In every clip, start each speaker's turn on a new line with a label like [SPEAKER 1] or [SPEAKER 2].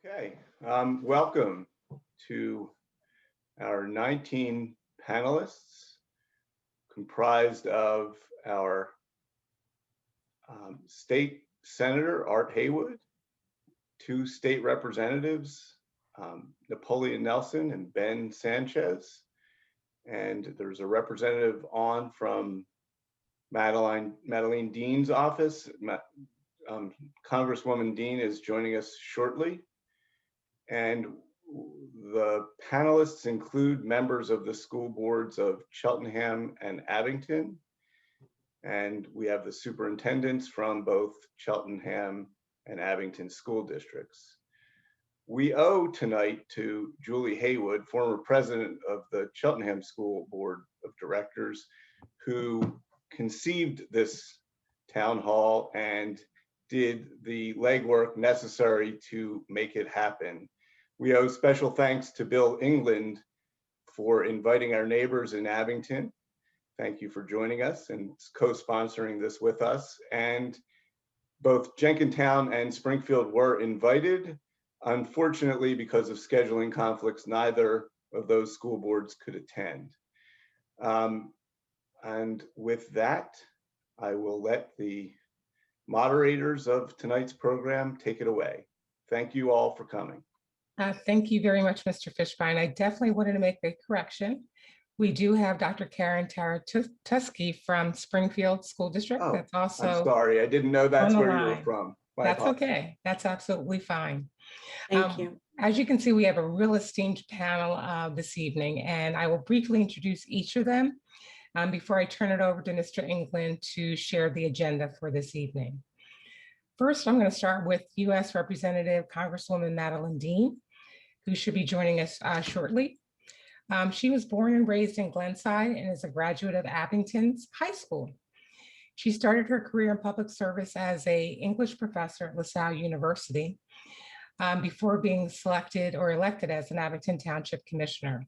[SPEAKER 1] Okay, welcome to our 19 panelists comprised of our state senator, Art Haywood, two state representatives, Napoleon Nelson and Ben Sanchez, and there's a representative on from Madeleine Dean's office. Congresswoman Dean is joining us shortly. And the panelists include members of the school boards of Cheltenham and Abington. And we have the superintendents from both Cheltenham and Abington school districts. We owe tonight to Julie Haywood, former president of the Cheltenham School Board of Directors, who conceived this town hall and did the legwork necessary to make it happen. We owe special thanks to Bill England for inviting our neighbors in Abington. Thank you for joining us and co-sponsoring this with us. And both Jenkintown and Springfield were invited. Unfortunately, because of scheduling conflicts, neither of those school boards could attend. And with that, I will let the moderators of tonight's program take it away. Thank you all for coming.
[SPEAKER 2] Thank you very much, Mr. Fishbein. I definitely wanted to make a correction. We do have Dr. Karen Taratuski from Springfield School District.
[SPEAKER 1] Oh,
[SPEAKER 2] that's also.
[SPEAKER 1] I'm sorry, I didn't know that's where you were from.
[SPEAKER 2] That's okay. That's absolutely fine.
[SPEAKER 3] Thank you.
[SPEAKER 2] As you can see, we have a real esteemed panel this evening, and I will briefly introduce each of them before I turn it over to Mr. England to share the agenda for this evening. First, I'm going to start with U.S. Representative Congresswoman Madeleine Dean, who should be joining us shortly. She was born and raised in Glenside and is a graduate of Abington's High School. She started her career in public service as an English professor at LaSalle University before being selected or elected as an Abington Township Commissioner.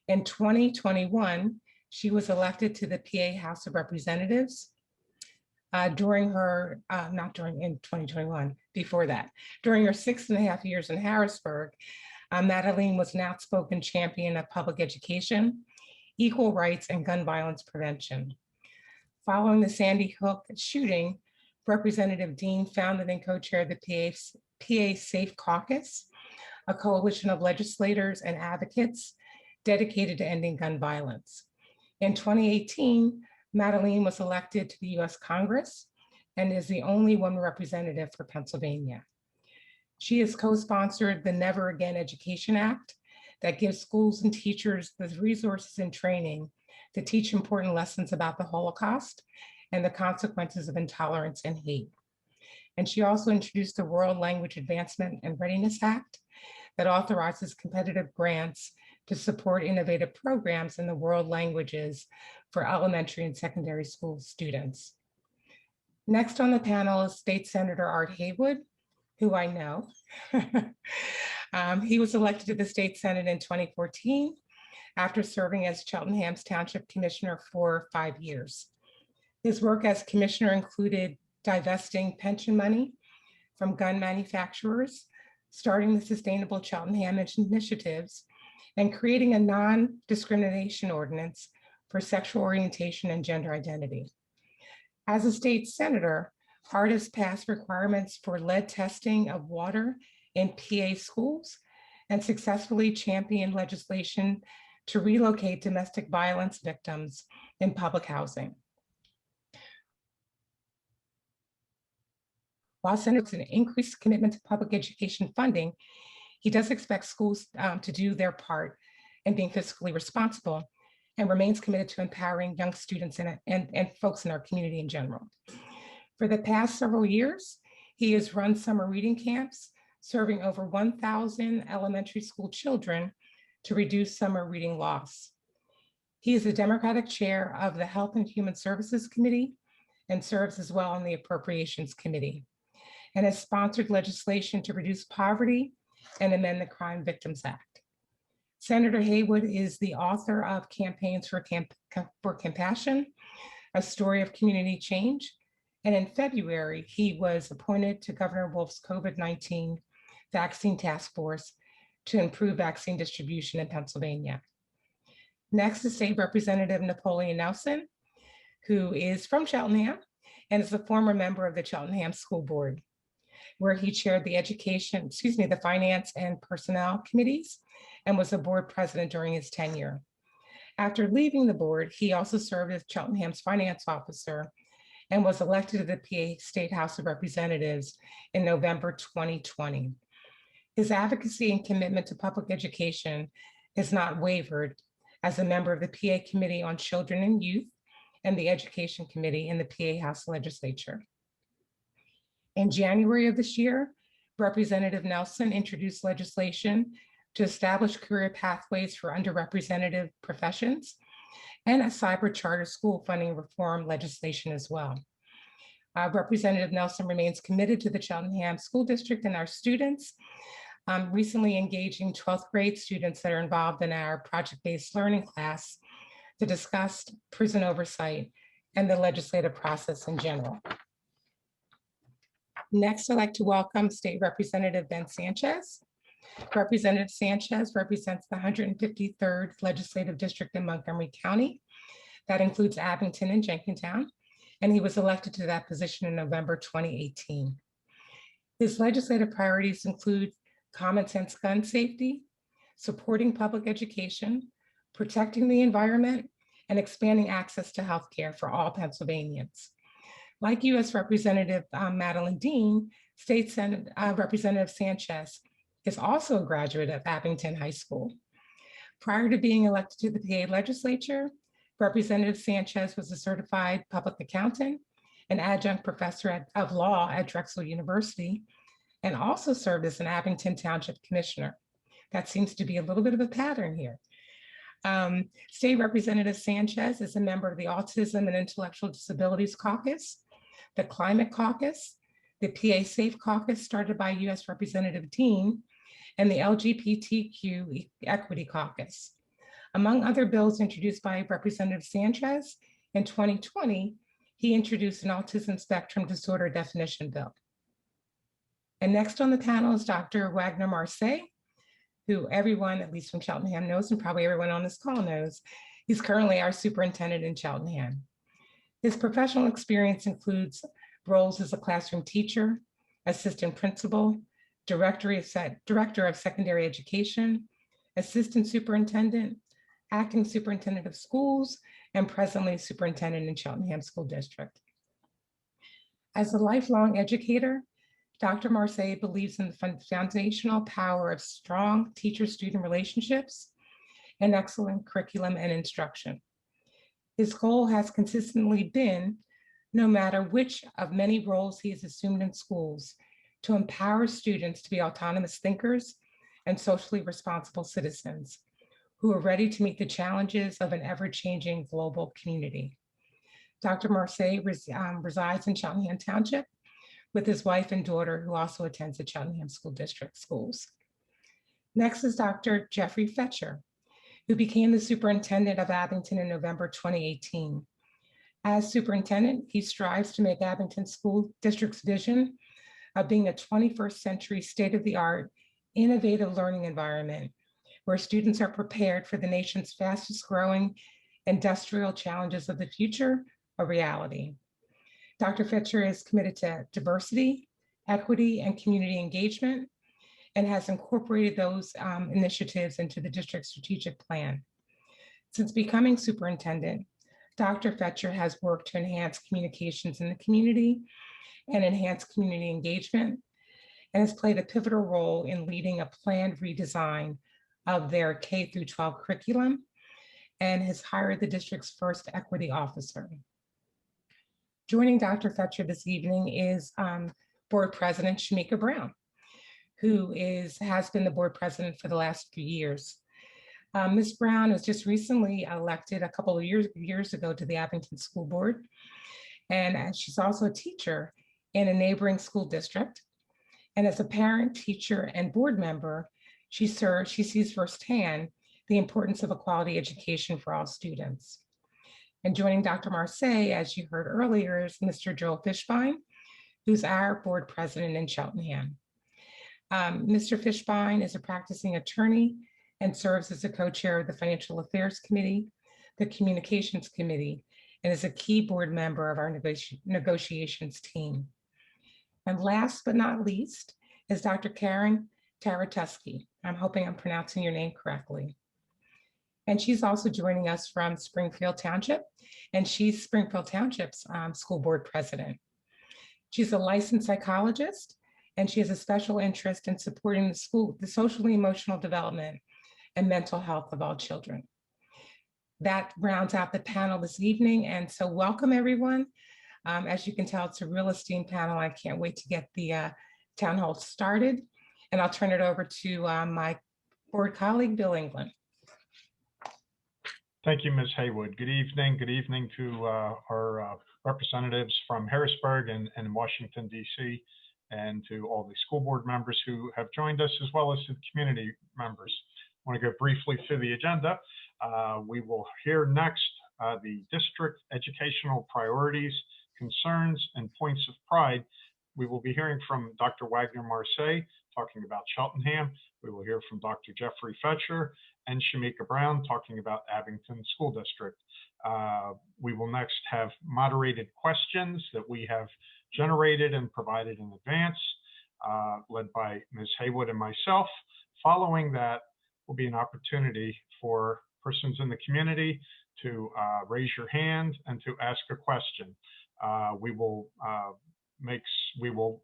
[SPEAKER 2] In 2021, she was elected to the PA House of Representatives. During her 2021, before that, during her 6.5 years in Harrisburg, Madeleine was an outspoken champion of public education, equal rights, and gun violence prevention. Following the Sandy Hook shooting, Representative Dean founded and co-chaired the PA Safe Caucus, a coalition of legislators and advocates dedicated to ending gun violence. In 2018, Madeleine was elected to the U.S. Congress and is the only woman representative for Pennsylvania. She has co-sponsored the Never Again Education Act that gives schools and teachers the resources and training to teach important lessons about the Holocaust and the consequences of intolerance and hate. And she also introduced the World Language Advancement and Readiness Act that authorizes competitive grants to support innovative programs in the world languages for elementary and secondary school students. Next on the panel is State Senator Art Haywood, who I know. He was elected to the State Senate in 2014 after serving as Cheltenham's Township Commissioner for 5 years. His work as commissioner included divesting pension money from gun manufacturers, starting the Sustainable Cheltenham initiatives, and creating a non-discrimination ordinance for sexual orientation and gender identity. As a state senator, Hart has passed requirements for lead testing of water in PA schools and successfully championed legislation to relocate domestic violence victims in public housing. While Senator's an increased commitment to public education funding, he does expect schools to do their part in being fiscally responsible and remains committed to empowering young students and folks in our community in general. For the past several years, he has run summer reading camps, serving over 1,000 elementary school children to reduce summer reading loss. He is the Democratic chair of the Health and Human Services Committee and serves as well on the Appropriations Committee, and has sponsored legislation to reduce poverty and amend the Crime Victims Act. Senator Haywood is the author of Campaigns for Compassion, a story of community change. And in February, he was appointed to Governor Wolf's COVID-19 Vaccine Task Force to improve vaccine distribution in Pennsylvania. Next is State Representative Napoleon Nelson, who is from Cheltenham and is a former member of the Cheltenham School Board, where he chaired the Finance and Personnel Committees and was the board president during his tenure. After leaving the board, he also served as Cheltenham's finance officer and was elected to the PA State House of Representatives in November 2020. His advocacy and commitment to public education has not wavered as a member of the PA Committee on Children and Youth and the Education Committee in the PA House Legislature. In January of this year, Representative Nelson introduced legislation to establish career pathways for underrepresented professions and a cyber charter school funding reform legislation as well. Representative Nelson remains committed to the Cheltenham School District and our students, recently engaging 12th grade students that are involved in our project-based learning class to discuss prison oversight and the legislative process in general. Next, I'd like to welcome State Representative Ben Sanchez. Representative Sanchez represents the 153rd Legislative District in Montgomery County. That includes Abington and Jenkintown, and he was elected to that position in November 2018. His legislative priorities include common sense gun safety, supporting public education, protecting the environment, and expanding access to healthcare for all Pennsylvanians. Like U.S. Representative Madeleine Dean, State Senate Representative Sanchez is also a graduate of Abington High School. Prior to being elected to the PA legislature, Representative Sanchez was a certified public accountant, an adjunct professor of law at Drexel University, and also served as an Abington Township Commissioner. That seems to be a little bit of a pattern here. State Representative Sanchez is a member of the Autism and Intellectual Disabilities Caucus, the Climate Caucus, the PA Safe Caucus started by U.S. Representative Dean, and the LGBTQ Equity Caucus. Among other bills introduced by Representative Sanchez, in 2020, he introduced an autism spectrum disorder definition bill. And next on the panel is Dr. Wagner Marseille, who everyone, at least from Cheltenham, knows, and probably everyone on this call knows. He's currently our superintendent in Cheltenham. His professional experience includes roles as a classroom teacher, assistant principal, director of secondary education, assistant superintendent, acting superintendent of schools, and presently superintendent in Cheltenham School District. As a lifelong educator, Dr. Marseille believes in the foundational power of strong teacher-student relationships and excellent curriculum and instruction. His goal has consistently been, no matter which of many roles he has assumed in schools, to empower students to be autonomous thinkers and socially responsible citizens who are ready to meet the challenges of an ever-changing global community. Dr. Marseille resides in Cheltenham Township with his wife and daughter, who also attends the Cheltenham School District schools. Next is Dr. Jeffrey Fecher, who became the superintendent of Abington in November 2018. As superintendent, he strives to make Abington School District's vision of being a 21st century state-of-the-art, innovative learning environment where students are prepared for the nation's fastest growing industrial challenges of the future a reality. Dr. Fecher is committed to diversity, equity, and community engagement, and has incorporated those initiatives into the district's strategic plan. Since becoming superintendent, Dr. Fecher has worked to enhance communications in the community and enhance community engagement, and has played a pivotal role in leading a planned redesign of their K-12 curriculum, and has hired the district's first equity officer. Joining Dr. Fecher this evening is Board President Shameeka Browne, who has been the board president for the last few years. Ms. Browne was just recently elected a couple of years ago to the Abington School Board, and she's also a teacher in a neighboring school district. And as a parent, teacher, and board member, she sees firsthand the importance of a quality education for all students. And joining Dr. Marseille, as you heard earlier, is Mr. Joel Fishbein, who's our board president in Cheltenham. Mr. Fishbein is a practicing attorney and serves as the co-chair of the Financial Affairs Committee, the Communications Committee, and is a key board member of our negotiations team. And last but not least is Dr. Karen Taratuski. I'm hoping I'm pronouncing your name correctly. And she's also joining us from Springfield Township, and she's Springfield Township's school board president. She's a licensed psychologist, and she has a special interest in supporting the socially emotional development and mental health of all children. That rounds out the panel this evening, and so welcome everyone. As you can tell, it's a real esteemed panel. I can't wait to get the town hall started, and I'll turn it over to my board colleague, Bill England.
[SPEAKER 3] Thank you, Ms. Haywood. Good evening. Good evening to our representatives from Harrisburg and Washington, D.C., and to all the school board members who have joined us, as well as to the community members. I want to go briefly through the agenda. We will hear next the district educational priorities, concerns, and points of pride. We will be hearing from Dr. Wagner Marseille, talking about Cheltenham. We will hear from Dr. Jeffrey Fecher and Shameeka Browne, talking about Abington School District. We will next have moderated questions that we have generated and provided in advance, led by Ms. Haywood and myself. Following that will be an opportunity for persons in the community to raise your hand and to ask a question. We will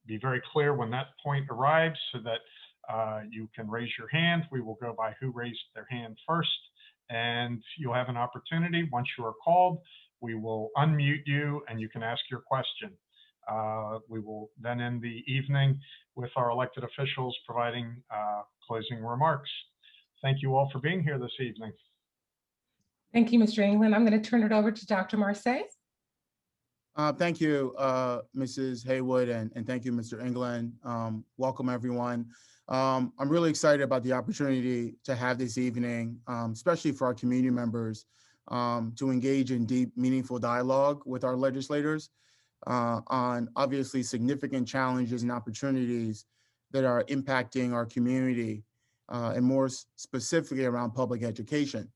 [SPEAKER 3] be very clear when that point arrives so that you can raise your hand. We will go by who raised their hand first, and you'll have an opportunity. Once you are called, we will unmute you and you can ask your question. We will then end the evening with our elected officials providing closing remarks. Thank you all for being here this evening.
[SPEAKER 2] Thank you, Mr. England. I'm going to turn it over to Dr. Marseille.
[SPEAKER 4] Thank you, Mrs. Haywood, and thank you, Mr. England. Welcome, everyone. I'm really excited about the opportunity to have this evening, especially for our community members, to engage in deep, meaningful dialogue with our legislators on obviously significant challenges and opportunities that are impacting our community, and more specifically around public education.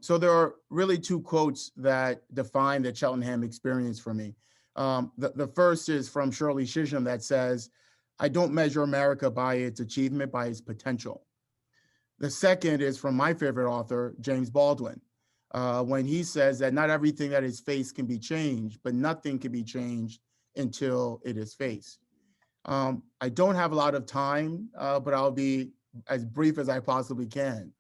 [SPEAKER 4] So there are really two quotes that define the Cheltenham experience for me. The first is from Shirley Chisholm that says, "I don't measure America by its achievement, by its potential." The second is from my favorite author, James Baldwin, when he says that not everything that is faced can be changed, but nothing can be changed until it is faced. I don't have a lot of time, but I'll be as brief as I possibly can.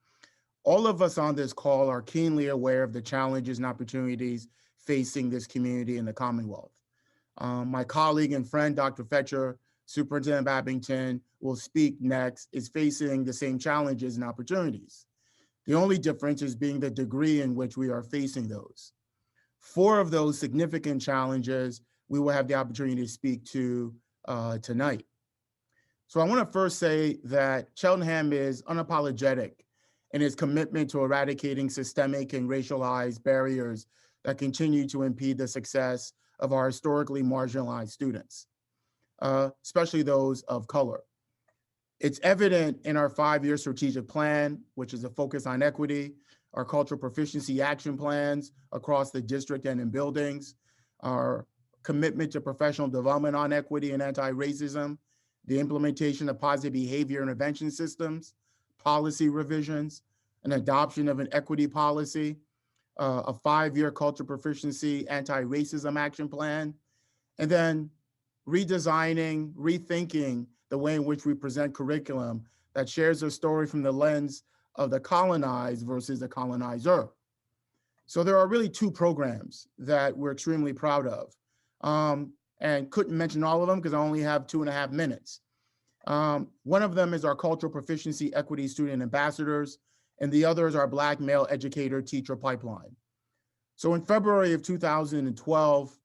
[SPEAKER 4] All of us on this call are keenly aware of the challenges and opportunities facing this community in the Commonwealth. My colleague and friend, Dr. Fecher, Superintendent of Abington, will speak next, is facing the same challenges and opportunities. The only difference is being the degree in which we are facing those. 4 of those significant challenges we will have the opportunity to speak to tonight. So I want to first say that Cheltenham is unapologetic in its commitment to eradicating systemic and racialized barriers that continue to impede the success of our historically marginalized students, especially those of color. It's evident in our 5-year strategic plan, which is a focus on equity, our cultural proficiency action plans across the district and in buildings, our commitment to professional development on equity and anti-racism, the implementation of positive behavior intervention systems, policy revisions, an adoption of an equity policy, a 5-year cultural proficiency anti-racism action plan, and then redesigning, rethinking the way in which we present curriculum that shares a story from the lens of the colonized versus the colonizer. So there are really 2 programs that we're extremely proud of, and couldn't mention all of them because I only have 2.5 minutes. One of them is our cultural proficiency equity student ambassadors, and the other is our Black male educator teacher pipeline. So in February of 2012,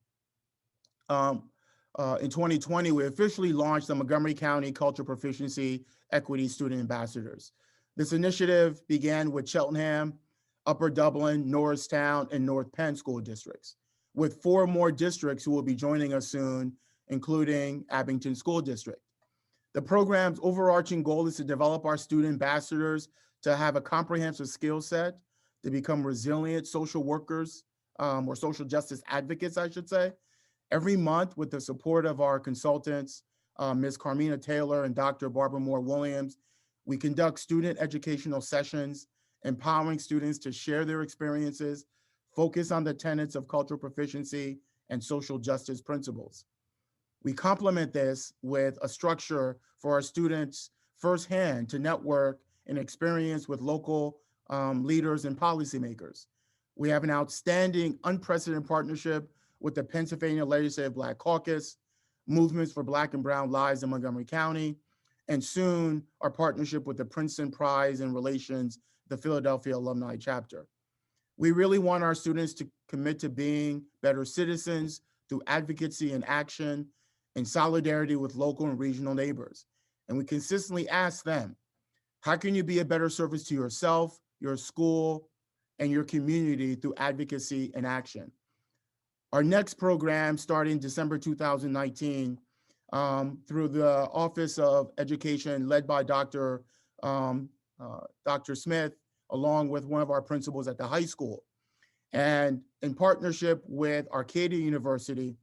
[SPEAKER 4] in 2020, we officially launched the Montgomery County Cultural Proficiency Equity Student Ambassadors. This initiative began with Cheltenham, Upper Dublin, Norristown, and North Penn school districts, with 4 more districts who will be joining us soon, including Abington School District. The program's overarching goal is to develop our student ambassadors to have a comprehensive skill set, to become resilient social workers, or social justice advocates, I should say. Every month, with the support of our consultants, Ms. Carmina Taylor and Dr. Barbara Moore Williams, we conduct student educational sessions, empowering students to share their experiences, focus on the tenets of cultural proficiency and social justice principles. We complement this with a structure for our students firsthand to network and experience with local leaders and policymakers. We have an outstanding, unprecedented partnership with the Pennsylvania Legislative Black Caucus, Movements for Black and Brown Lives in Montgomery County, and soon our partnership with the Princeton Prize in Relations, the Philadelphia Alumni Chapter. We really want our students to commit to being better citizens through advocacy and action in solidarity with local and regional neighbors. And we consistently ask them, how can you be a better service to yourself, your school, and your community through advocacy and action? Our next program, starting December 2019, through the Office of Education led by Dr. Smith, along with one of our principals at the high school, and in partnership with Arcadia University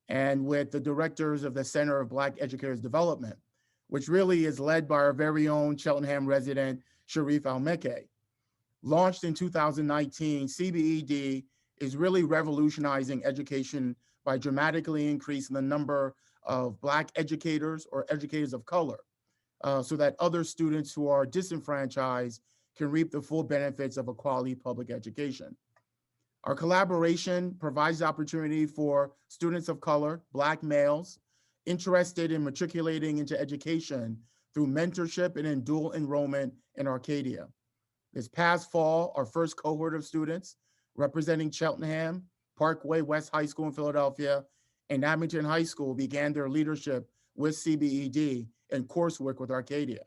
[SPEAKER 4] and with the directors of the Center of Black Educators Development, which really is led by our very own Cheltenham resident, Sharif Almeke. Launched in 2019, CBED is really revolutionizing education by dramatically increasing the number of Black educators or educators of color, so that other students who are disenfranchised can reap the full benefits of a quality public education. Our collaboration provides the opportunity for students of color, Black males, interested in matriculating into education through mentorship and in dual enrollment in Arcadia. This past fall, our first cohort of students representing Cheltenham, Parkway West High School in Philadelphia, and Abington High School began their leadership with CBED and coursework with Arcadia.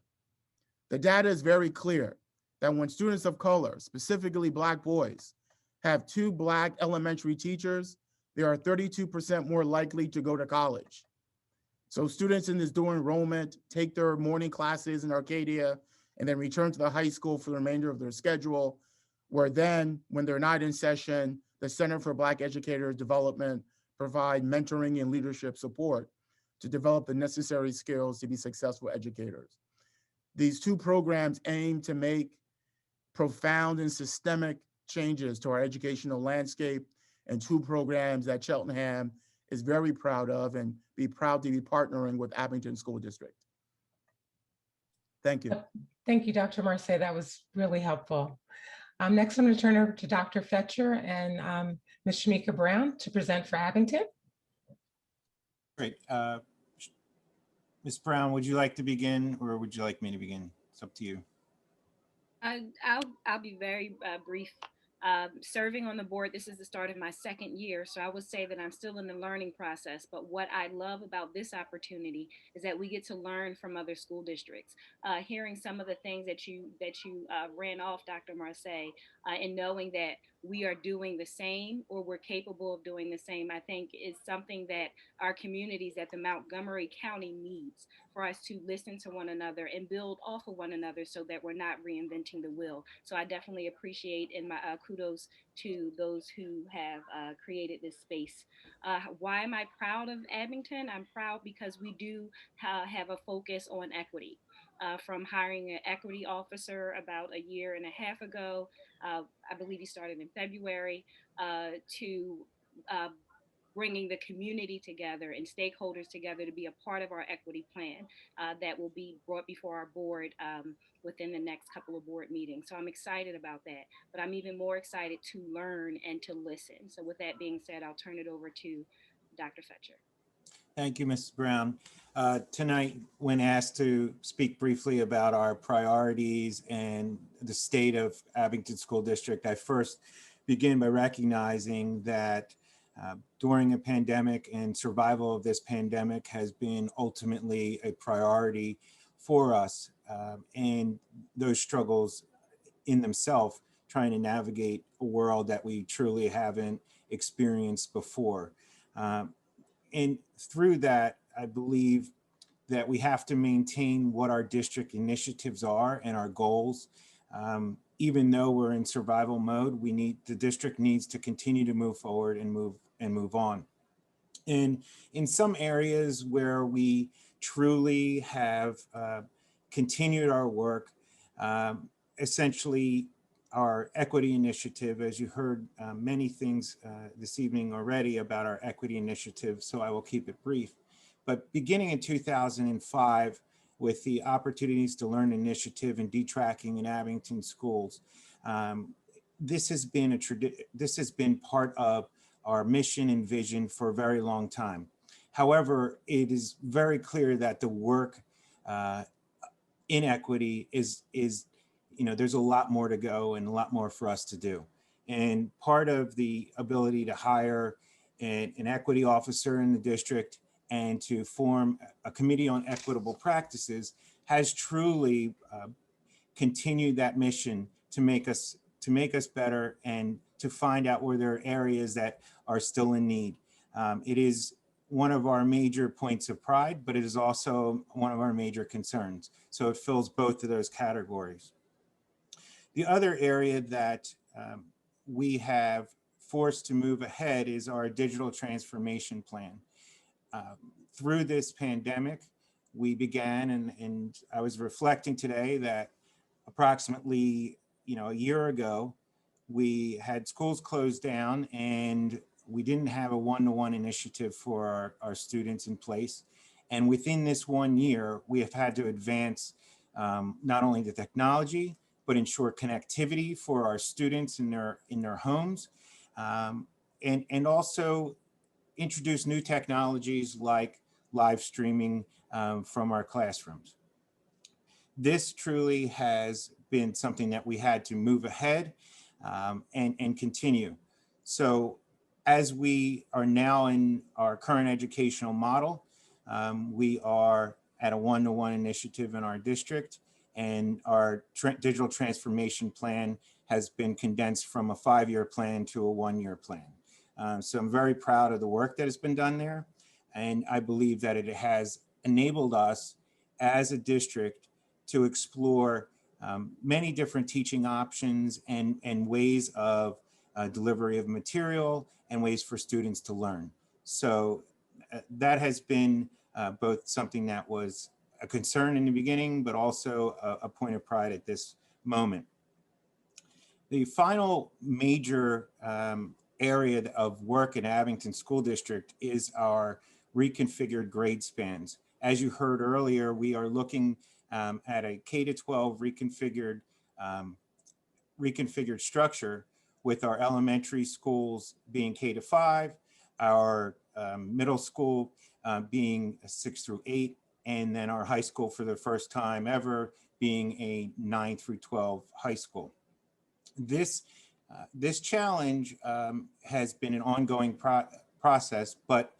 [SPEAKER 4] The data is very clear that when students of color, specifically Black boys, have 2 Black elementary teachers, they are 32% more likely to go to college. So students in this dual enrollment take their morning classes in Arcadia and then return to the high school for the remainder of their schedule, where then, when they're not in session, the Center for Black Educators Development provide mentoring and leadership support to develop the necessary skills to be successful educators. These 2 programs aim to make profound and systemic changes to our educational landscape, and 2 programs that Cheltenham is very proud of and be proud to be partnering with Abington School District. Thank you.
[SPEAKER 2] Thank you, Dr. Marseille. That was really helpful. Next, I'm going to turn over to Dr. Fecher and Ms. Shameeka Browne to present for Abington.
[SPEAKER 5] Great. Ms. Browne, would you like to begin, or would you like me to begin? It's up to you.
[SPEAKER 6] I'll be very brief. Serving on the board, this is the start of my 2nd year, so I would say that I'm still in the learning process. But what I love about this opportunity is that we get to learn from other school districts. Hearing some of the things that you ran off, Dr. Marseille, and knowing that we are doing the same, or we're capable of doing the same, I think is something that our communities at the Montgomery County needs, for us to listen to one another and build off of one another so that we're not reinventing the wheel. So I definitely appreciate, and my kudos to those who have created this space. Why am I proud of Abington? I'm proud because we do have a focus on equity. From hiring an equity officer about 1.5 years ago, I believe he started in February, to bringing the community together and stakeholders together to be a part of our equity plan that will be brought before our board within the next couple of board meetings. So I'm excited about that, but I'm even more excited to learn and to listen. So with that being said, I'll turn it over to Dr. Fecher.
[SPEAKER 5] Thank you, Mrs. Browne. Tonight, when asked to speak briefly about our priorities and the state of Abington School District, I first begin by recognizing that during a pandemic, and survival of this pandemic has been ultimately a priority for us, and those struggles in themselves, trying to navigate a world that we truly haven't experienced before. And through that, I believe that we have to maintain what our district initiatives are and our goals. Even though we're in survival mode, the district needs to continue to move forward and move on. And in some areas where we truly have continued our work, essentially our equity initiative, as you heard many things this evening already about our equity initiative, so I will keep it brief. But beginning in 2005, with the Opportunities to Learn initiative and detracking in Abington schools, this has been part of our mission and vision for a very long time. However, it is very clear that the work in equity is there's a lot more to go and a lot more for us to do. And part of the ability to hire an equity officer in the district and to form a committee on equitable practices has truly continued that mission to make us better and to find out where there are areas that are still in need. It is one of our major points of pride, but it is also one of our major concerns. So it fills both of those categories. The other area that we have forced to move ahead is our digital transformation plan. Through this pandemic, we began, and I was reflecting today that approximately a year ago, we had schools closed down and we didn't have a one-to-one initiative for our students in place. And within this 1 year, we have had to advance not only the technology, but ensure connectivity for our students in their homes, and also introduce new technologies like live streaming from our classrooms. This truly has been something that we had to move ahead and continue. So as we are now in our current educational model, we are at a one-to-one initiative in our district, and our digital transformation plan has been condensed from a 5-year plan to a 1-year plan. So I'm very proud of the work that has been done there. And I believe that it has enabled us as a district to explore many different teaching options and ways of delivery of material and ways for students to learn. So that has been both something that was a concern in the beginning, but also a point of pride at this moment. The final major area of work in Abington School District is our reconfigured grade spans. As you heard earlier, we are looking at a K-12 reconfigured structure, with our elementary schools being K-5, our middle school being 6 through 8, and then our high school for the first time ever being a 9 through 12 high school. This challenge has been an ongoing process, but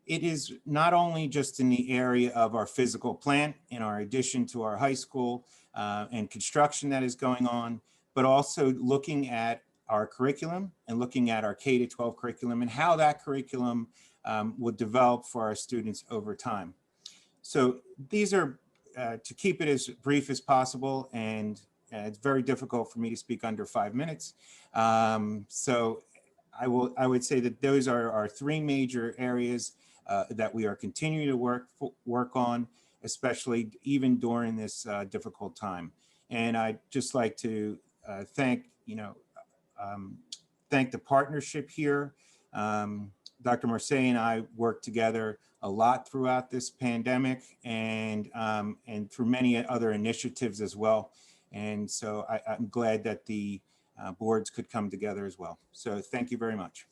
[SPEAKER 5] it is not only just in the area of our physical plant in our addition to our high school and construction that is going on, but also looking at our curriculum and looking at our K-12 curriculum and how that curriculum would develop for our students over time. So these are, to keep it as brief as possible, and it's very difficult for me to speak under 5 minutes. So I would say that those are our 3 major areas that we are continuing to work on, especially even during this difficult time. And I'd just like to thank the partnership here. Dr. Marseille and I worked together a lot throughout this pandemic and through many other initiatives as well. And so I'm glad that the boards could come together as well. So thank you very much.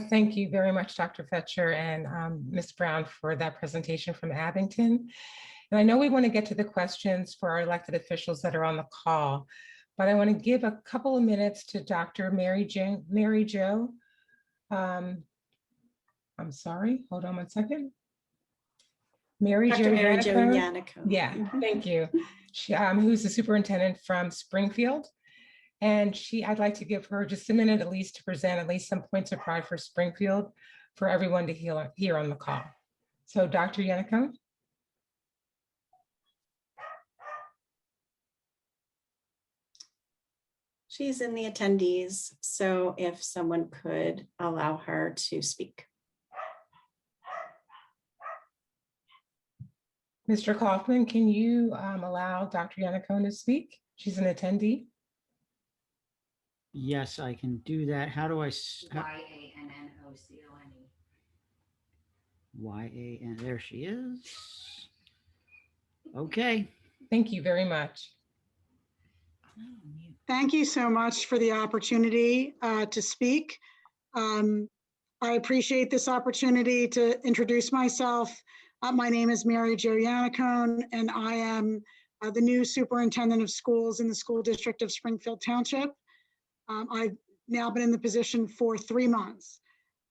[SPEAKER 2] Thank you very much, Dr. Fecher and Ms. Browne, for that presentation from Abington. And I know we want to get to the questions for our elected officials that are on the call, but I want to give a couple of minutes to Dr. Mary Jo. I'm sorry, hold on one second.
[SPEAKER 7] Dr. Mary Jo Yannico.
[SPEAKER 2] Yeah, thank you. She, who's the superintendent from Springfield. And I'd like to give her just a minute at least to present at least some points of pride for Springfield for everyone to hear on the call. So Dr. Yannico.
[SPEAKER 7] She's in the attendees, so if someone could allow her to speak.
[SPEAKER 2] Mr. Kaufman, can you allow Dr. Yannicone to speak? She's an attendee.
[SPEAKER 8] Yes, I can do that. How do I?
[SPEAKER 9] Yannocone.
[SPEAKER 8] Y-A-N, there she is. Okay.
[SPEAKER 2] Thank you very much.
[SPEAKER 10] Thank you so much for the opportunity to speak. I appreciate this opportunity to introduce myself. My name is Mary Jo Yannicone, and I am the new superintendent of schools in the school district of Springfield Township. I've now been in the position for 3 months.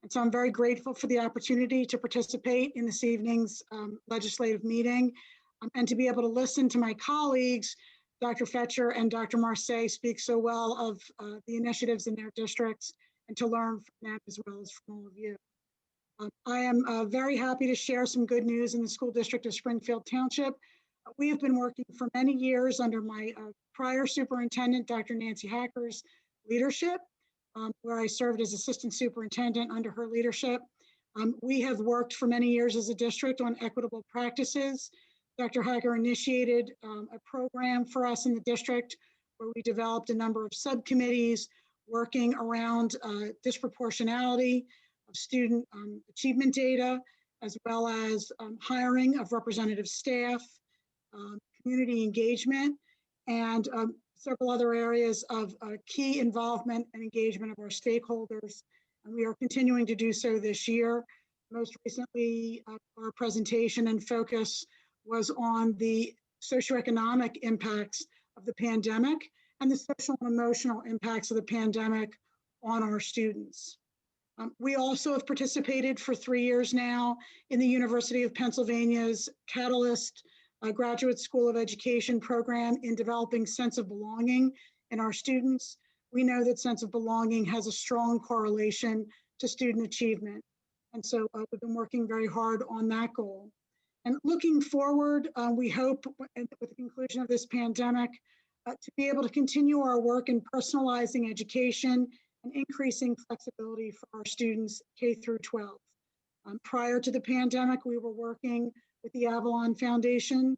[SPEAKER 10] And so I'm very grateful for the opportunity to participate in this evening's legislative meeting and to be able to listen to my colleagues, Dr. Fecher and Dr. Marseille, speak so well of the initiatives in their districts and to learn from them as well as from all of you. I am very happy to share some good news in the school district of Springfield Township. We have been working for many years under my prior superintendent, Dr. Nancy Hacker's leadership, where I served as assistant superintendent under her leadership. We have worked for many years as a district on equitable practices. Dr. Hacker initiated a program for us in the district where we developed a number of subcommittees working around disproportionality of student achievement data, as well as hiring of representative staff, community engagement, and several other areas of key involvement and engagement of our stakeholders. And we are continuing to do so this year. Most recently, our presentation and focus was on the socioeconomic impacts of the pandemic and the social and emotional impacts of the pandemic on our students. We also have participated for 3 years now in the University of Pennsylvania's Catalyst Graduate School of Education program in developing sense of belonging in our students. We know that sense of belonging has a strong correlation to student achievement. And so we've been working very hard on that goal. And looking forward, we hope with the conclusion of this pandemic to be able to continue our work in personalizing education and increasing flexibility for our students K through 12. Prior to the pandemic, we were working with the Avalon Foundation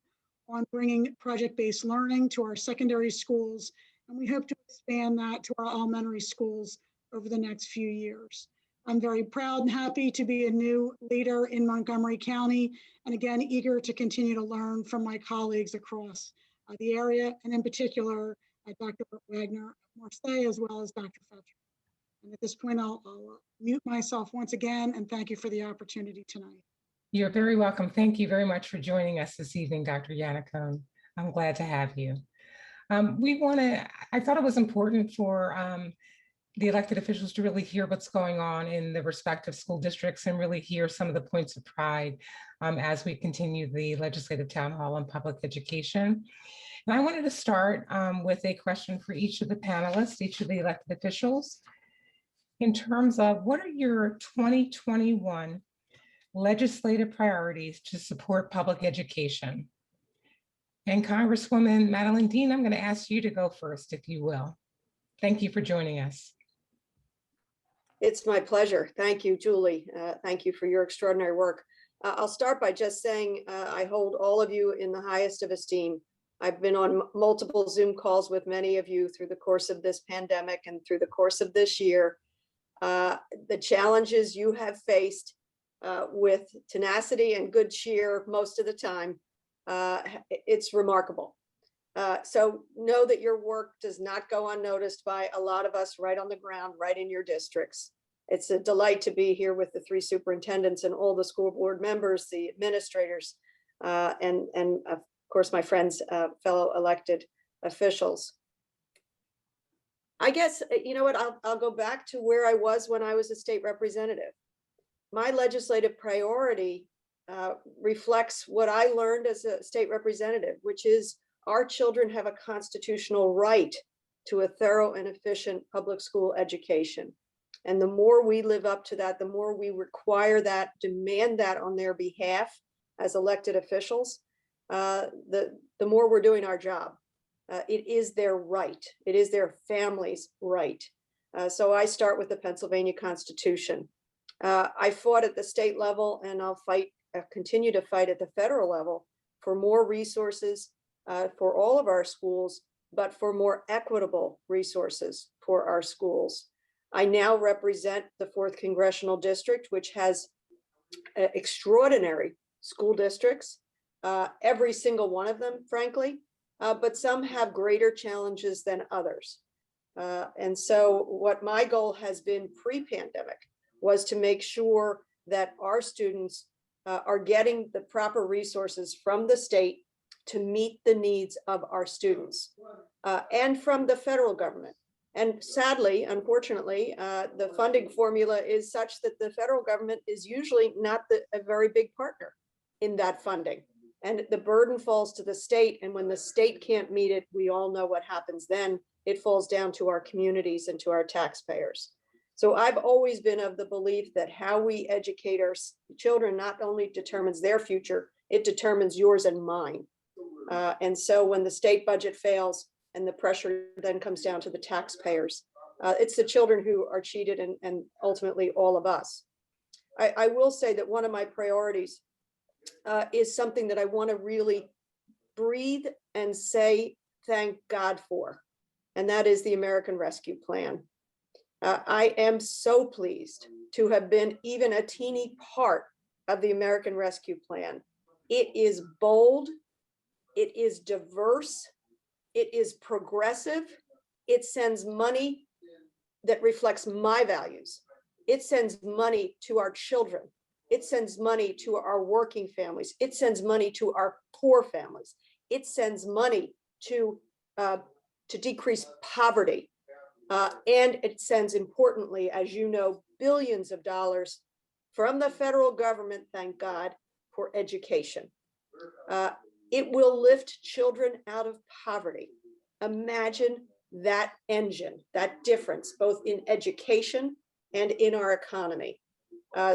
[SPEAKER 10] on bringing project-based learning to our secondary schools, and we hope to expand that to our elementary schools over the next few years. I'm very proud and happy to be a new leader in Montgomery County, and again, eager to continue to learn from my colleagues across the area, and in particular, Dr. Wagner, Marseille, as well as Dr. Fecher. And at this point, I'll mute myself once again, and thank you for the opportunity tonight.
[SPEAKER 2] You're very welcome. Thank you very much for joining us this evening, Dr. Yannicone. I'm glad to have you. I thought it was important for the elected officials to really hear what's going on in the respective school districts and really hear some of the points of pride as we continue the legislative town hall on public education. And I wanted to start with a question for each of the panelists, each of the elected officials, in terms of what are your 2021 legislative priorities to support public education? And Congresswoman Madeleine Dean, I'm going to ask you to go first, if you will. Thank you for joining us.
[SPEAKER 11] It's my pleasure. Thank you, Julie. Thank you for your extraordinary work. I'll start by just saying I hold all of you in the highest of esteem. I've been on multiple Zoom calls with many of you through the course of this pandemic and through the course of this year. The challenges you have faced with tenacity and good cheer most of the time, it's remarkable. So know that your work does not go unnoticed by a lot of us right on the ground, right in your districts. It's a delight to be here with the 3 superintendents and all the school board members, the administrators, and of course, my friends, fellow elected officials. I guess, you know what, I'll go back to where I was when I was a state representative. My legislative priority reflects what I learned as a state representative, which is our children have a constitutional right to a thorough and efficient public school education. And the more we live up to that, the more we require that, demand that on their behalf as elected officials, the more we're doing our job. It is their right. It is their family's right. So I start with the Pennsylvania Constitution. I fought at the state level, and I'll continue to fight at the federal level for more resources for all of our schools, but for more equitable resources for our schools. I now represent the 4th Congressional District, which has extraordinary school districts, every single one of them, frankly, but some have greater challenges than others. And so what my goal has been pre-pandemic was to make sure that our students are getting the proper resources from the state to meet the needs of our students and from the federal government. And sadly, unfortunately, the funding formula is such that the federal government is usually not a very big partner in that funding. And the burden falls to the state. And when the state can't meet it, we all know what happens then. It falls down to our communities and to our taxpayers. So I've always been of the belief that how we educate our children not only determines their future, it determines yours and mine. And so when the state budget fails and the pressure then comes down to the taxpayers, it's the children who are cheated and ultimately all of us. I will say that one of my priorities is something that I want to really breathe and say thank God for, and that is the American Rescue Plan. I am so pleased to have been even a teeny part of the American Rescue Plan. It is bold, it is diverse, it is progressive, it sends money that reflects my values. It sends money to our children. It sends money to our working families. It sends money to our poor families. It sends money to decrease poverty. And it sends, importantly, as you know, billions of dollars from the federal government, thank God, for education. It will lift children out of poverty. Imagine that engine, that difference, both in education and in our economy.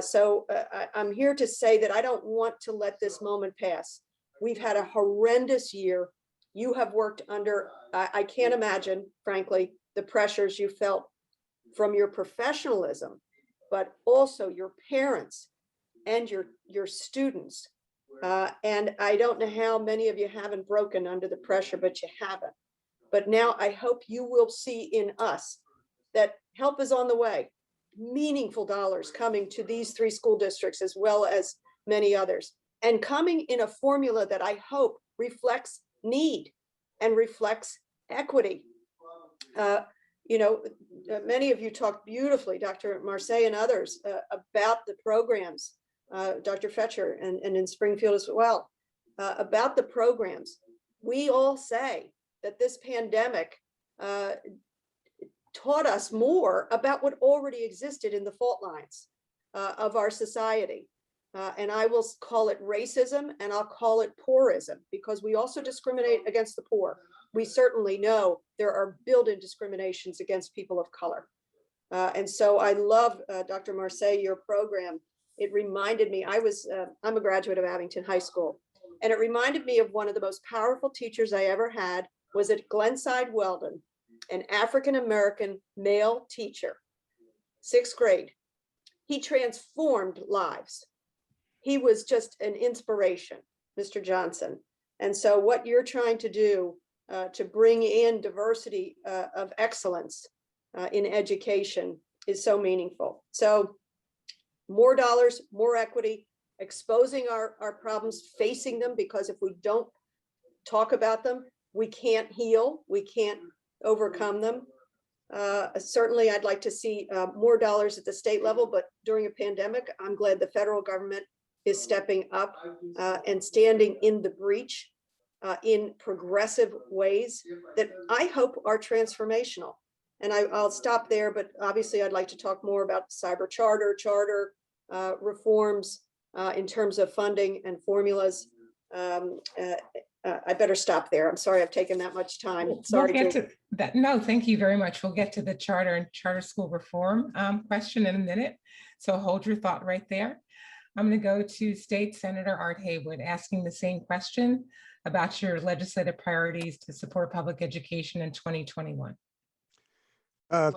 [SPEAKER 11] So I'm here to say that I don't want to let this moment pass. We've had a horrendous year. You have worked under, I can't imagine, frankly, the pressures you felt from your professionalism, but also your parents and your students. And I don't know how many of you haven't broken under the pressure, but you haven't. But now I hope you will see in us that help is on the way. Meaningful dollars coming to these 3 school districts as well as many others, and coming in a formula that I hope reflects need and reflects equity. Many of you talked beautifully, Dr. Marseille and others, about the programs, Dr. Fecher and in Springfield as well, about the programs. We all say that this pandemic taught us more about what already existed in the fault lines of our society. And I will call it racism, and I'll call it poorism, because we also discriminate against the poor. We certainly know there are built-in discriminations against people of color. And so I love, Dr. Marseille, your program. It reminded me, I'm a graduate of Abington High School, and it reminded me of one of the most powerful teachers I ever had was at Glenside Weldon, an African-American male teacher, 6th grade. He transformed lives. He was just an inspiration, Mr. Johnson. And so what you're trying to do to bring in diversity of excellence in education is so meaningful. So more dollars, more equity, exposing our problems, facing them, because if we don't talk about them, we can't heal, we can't overcome them. Certainly, I'd like to see more dollars at the state level, but during a pandemic, I'm glad the federal government is stepping up and standing in the breach in progressive ways that I hope are transformational. And I'll stop there, but obviously I'd like to talk more about cyber charter reforms in terms of funding and formulas. I better stop there. I'm sorry I've taken that much time. Sorry.
[SPEAKER 2] We'll get to that. No, thank you very much. We'll get to the charter and charter school reform question in a minute. So hold your thought right there. I'm going to go to State Senator Art Haywood asking the same question about your legislative priorities to support public education in 2021.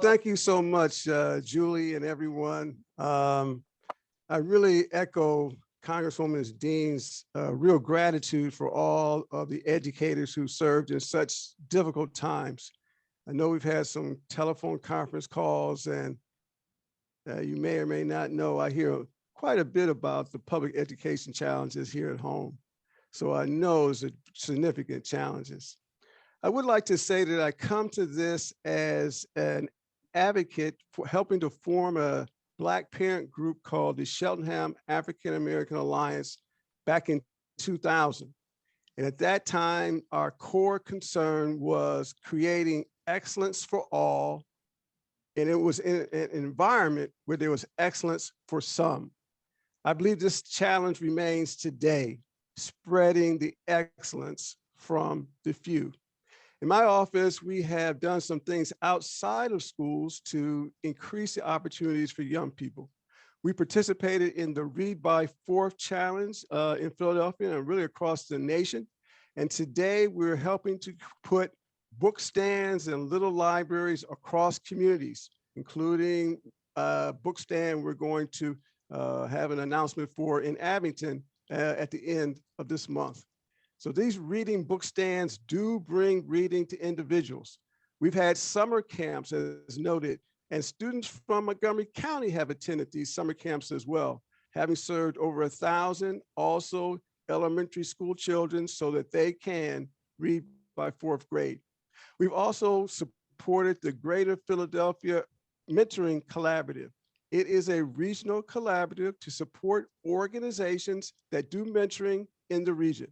[SPEAKER 9] Thank you so much, Julie and everyone. I really echo Congresswoman Dean's real gratitude for all of the educators who served in such difficult times. I know we've had some telephone conference calls, and you may or may not know, I hear quite a bit about the public education challenges here at home. So I know it's significant challenges. I would like to say that I come to this as an advocate for helping to form a Black parent group called the Cheltenham African American Alliance back in 2000. And at that time, our core concern was creating excellence for all. And it was in an environment where there was excellence for some. I believe this challenge remains today, spreading the excellence from the few. In my office, we have done some things outside of schools to increase the opportunities for young people. We participated in the Read by Fourth Challenge in Philadelphia and really across the nation. And today we're helping to put book stands and little libraries across communities, including a book stand we're going to have an announcement for in Abington at the end of this month. So these reading book stands do bring reading to individuals. We've had summer camps, as noted, and students from Montgomery County have attended these summer camps as well, having served over 1,000 also elementary school children so that they can read by fourth grade. We've also supported the Greater Philadelphia Mentoring Collaborative. It is a regional collaborative to support organizations that do mentoring in the region.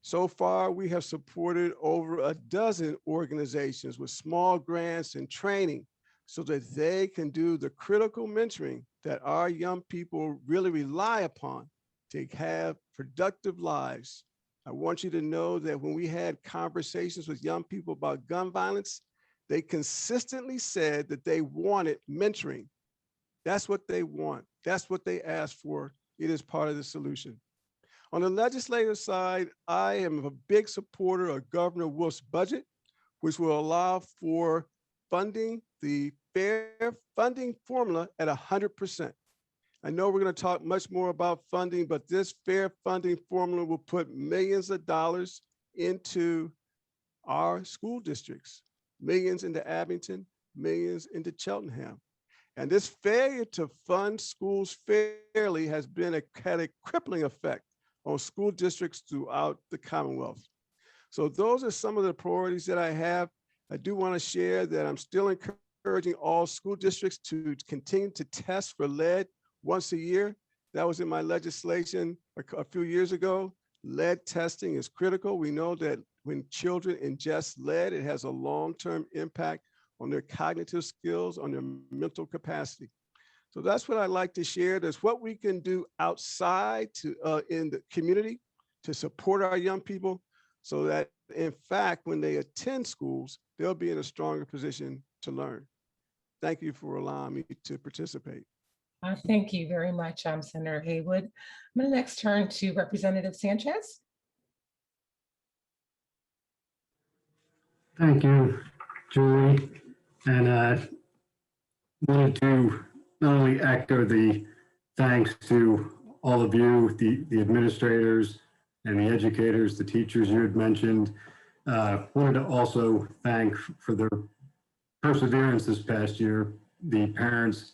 [SPEAKER 9] So far, we have supported over a dozen organizations with small grants and training so that they can do the critical mentoring that our young people really rely upon to have productive lives. I want you to know that when we had conversations with young people about gun violence, they consistently said that they wanted mentoring. That's what they want. That's what they asked for. It is part of the solution. On the legislative side, I am a big supporter of Governor Wolf's budget, which will allow for funding the fair funding formula at 100%. I know we're going to talk much more about funding, but this fair funding formula will put millions of dollars into our school districts, millions into Abington, millions into Cheltenham. And this failure to fund schools fairly has had a crippling effect on school districts throughout the Commonwealth. So those are some of the priorities that I have. I do want to share that I'm still encouraging all school districts to continue to test for lead once a year. That was in my legislation a few years ago. Lead testing is critical. We know that when children ingest lead, it has a long-term impact on their cognitive skills, on their mental capacity. So that's what I'd like to share. That's what we can do outside in the community to support our young people so that, in fact, when they attend schools, they'll be in a stronger position to learn. Thank you for allowing me to participate.
[SPEAKER 2] Thank you very much, Senator Haywood. I'm going to next turn to Representative Sanchez.
[SPEAKER 12] Thank you, Julie. And I wanted to not only echo the thanks to all of you, the administrators and the educators, the teachers you had mentioned, wanted to also thank for their perseverance this past year, the parents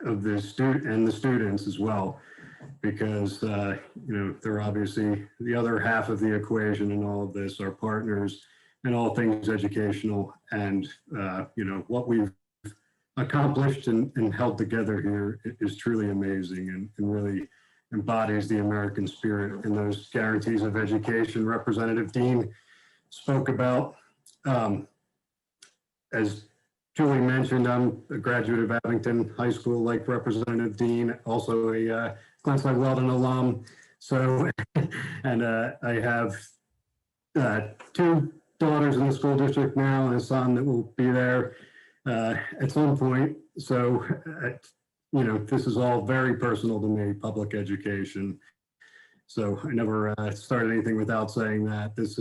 [SPEAKER 12] of the students as well, because you know, they're obviously the other half of the equation in all of this, our partners in all things educational, and you know, what we've accomplished and held together here is truly amazing and really embodies the American spirit and those guarantees of education Representative Dean spoke about. As Julie mentioned, I'm a graduate of Abington High School, like Representative Dean, also a Glennside Weldon alum. So, and I have 2 daughters in the school district now and a son that will be there at some point. So, you know, this is all very personal to me, public education. So I never started anything without saying that. This,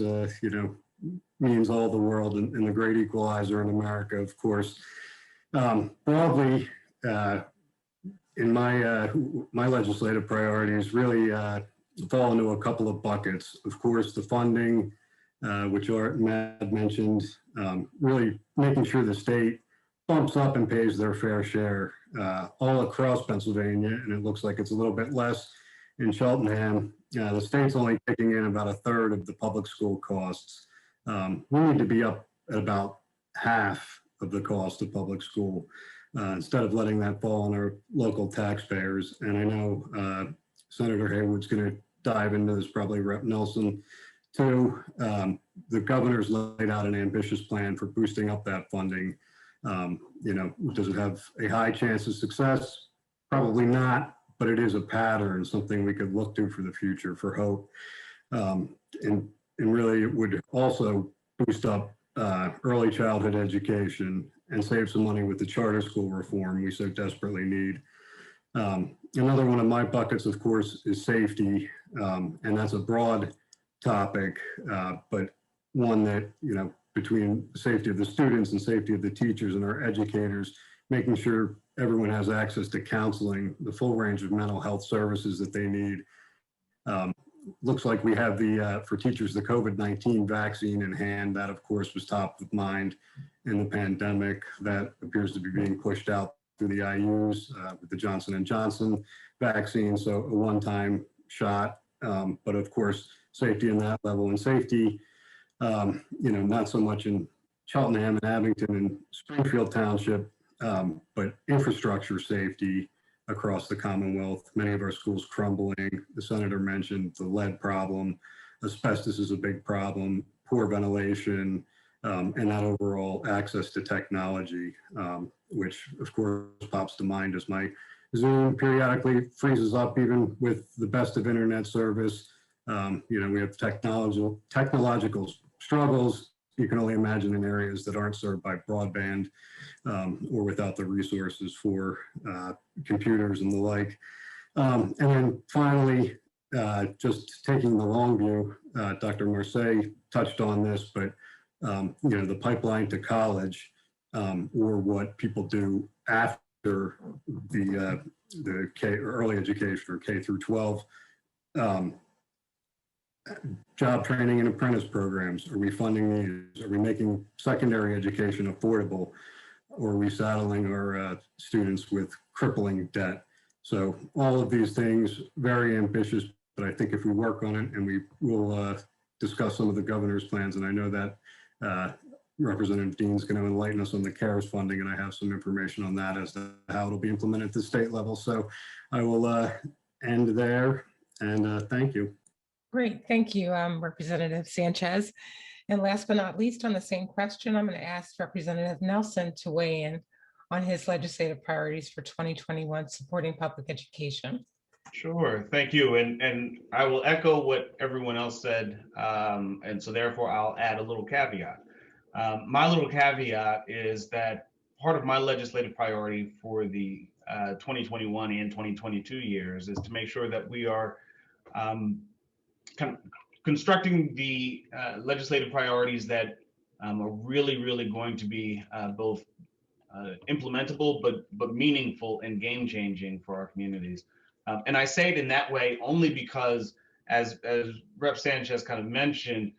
[SPEAKER 12] means all the world and the great equalizer in America, of course. Broadly, in my legislative priorities really fall into a couple of buckets. Of course, the funding, which Matt mentioned, really making sure the state bumps up and pays their fair share all across Pennsylvania, and it looks like it's a little bit less in Cheltenham. The state's only taking in about a third of the public school costs. We need to be up at about half of the cost of public school instead of letting that fall on our local taxpayers. And I know Senator Haywood's going to dive into this, probably Rep. Nelson too. The governor's laid out an ambitious plan for boosting up that funding. Does it have a high chance of success? Probably not, but it is a pattern, something we could look to for the future for hope. And really it would also boost up early childhood education and save some money with the charter school reform we so desperately need. Another one of my buckets, of course, is safety. And that's a broad topic, but one that, between the safety of the students and safety of the teachers and our educators, making sure everyone has access to counseling, the full range of mental health services that they need. Looks like we have for teachers, the COVID-19 vaccine in hand. That, of course, was top of mind in the pandemic. That appears to be being pushed out through the IUs with the Johnson & Johnson vaccine. So a one-time shot, but of course, safety in that level, and safety, not so much in Cheltenham and Abington and Springfield Township, but infrastructure safety across the Commonwealth. Many of our schools crumbling. The senator mentioned the lead problem. Asbestos is a big problem, poor ventilation, and that overall access to technology, which of course pops to mind as my Zoom periodically freezes up even with the best of internet service. We have technological struggles you can only imagine in areas that aren't served by broadband or without the resources for computers and the like. And then finally, just taking the long view, Dr. Marseille touched on this, but the pipeline to college or what people do after the early education or K through 12, job training and apprentice programs. Are we funding these? Are we making secondary education affordable? Or are we saddling our students with crippling debt? So all of these things, very ambitious, but I think if we work on it, and we will discuss some of the governor's plans, and I know that Representative Dean's going to enlighten us on the CARES funding, and I have some information on that as to how it'll be implemented at the state level. So I will end there, and thank you.
[SPEAKER 2] Great, thank you, Representative Sanchez. And last but not least, on the same question, I'm going to ask Representative Nelson to weigh in on his legislative priorities for 2021 supporting public education.
[SPEAKER 13] Sure, thank you. And I will echo what everyone else said. And so therefore I'll add a little caveat. My little caveat is that part of my legislative priority for the 2021 and 2022 years is to make sure that we are kind of constructing the legislative priorities that are really going to be both implementable, but meaningful and game-changing for our communities. And I say it in that way only because, as Rep. Sanchez kind of mentioned,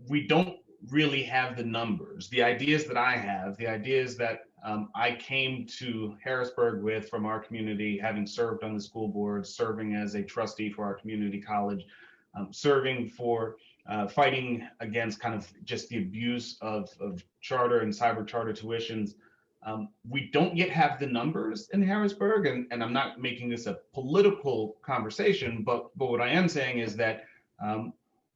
[SPEAKER 13] we don't really have the numbers. The ideas that I have, the ideas that I came to Harrisburg with from our community, having served on the school board, serving as a trustee for our community college, serving for fighting against kind of just the abuse of charter and cyber charter tuitions. We don't yet have the numbers in Harrisburg, and I'm not making this a political conversation, but what I am saying is that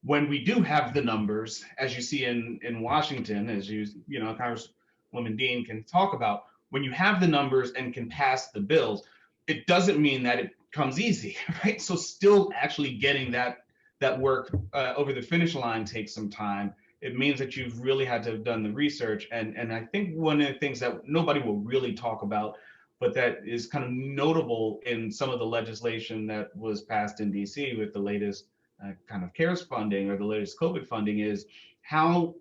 [SPEAKER 13] when we do have the numbers, as you see in Washington, as Congresswoman Dean can talk about, when you have the numbers and can pass the bills, it doesn't mean that it comes easy, right? So still actually getting that work over the finish line takes some time. It means that you've really had to have done the research. And I think one of the things that nobody will really talk about but that is kind of notable in some of the legislation that was passed in DC with the latest kind of CARES funding or the latest COVID funding is how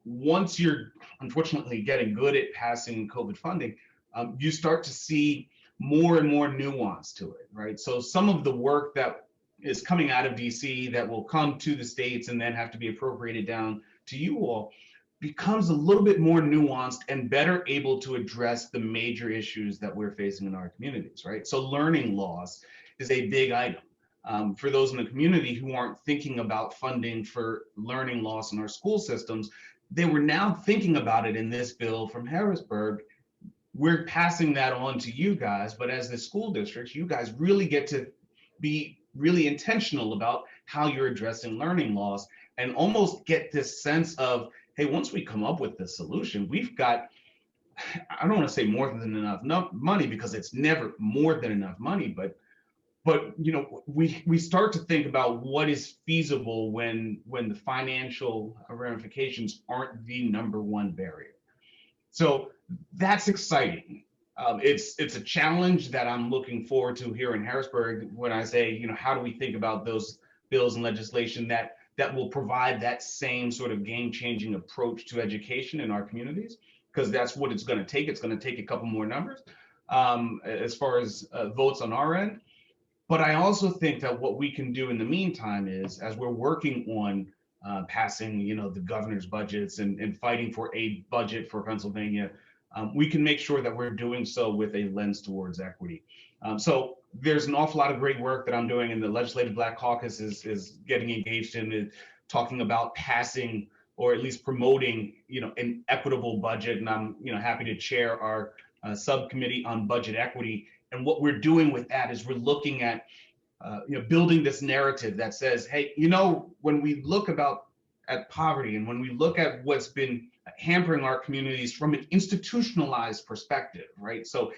[SPEAKER 13] once you're unfortunately getting good at passing COVID funding, you start to see more and more nuance to it, right? So some of the work that is coming out of DC that will come to the states and then have to be appropriated down to you all becomes a little bit more nuanced and better able to address the major issues that we're facing in our communities, right? So learning loss is a big item. For those in the community who aren't thinking about funding for learning loss in our school systems, they were now thinking about it in this bill from Harrisburg. We're passing that on to you guys, but as the school districts, you guys really get to be really intentional about how you're addressing learning loss and almost get this sense of, hey, once we come up with the solution, we've got, I don't want to say more than enough money because it's never more than enough money, but you know, we start to think about what is feasible when the financial ramifications aren't the #1 barrier. So that's exciting. It's a challenge that I'm looking forward to here in Harrisburg when I say, you know, how do we think about those bills and legislation that will provide that same sort of game-changing approach to education in our communities, because that's what it's going to take. It's going to take a couple more numbers as far as votes on our end. But I also think that what we can do in the meantime is, as we're working on passing, you know, the governor's budgets and fighting for a budget for Pennsylvania, we can make sure that we're doing so with a lens towards equity. So there's an awful lot of great work that I'm doing, and the Legislative Black Caucus is getting engaged in talking about passing or at least promoting, you know, an equitable budget. And I'm, you know, happy to chair our subcommittee on budget equity. And what we're doing with that is we're looking at, you know, building this narrative that says, hey, you know, when we look at poverty and when we look at what's been hampering our communities from an institutionalized perspective, right? So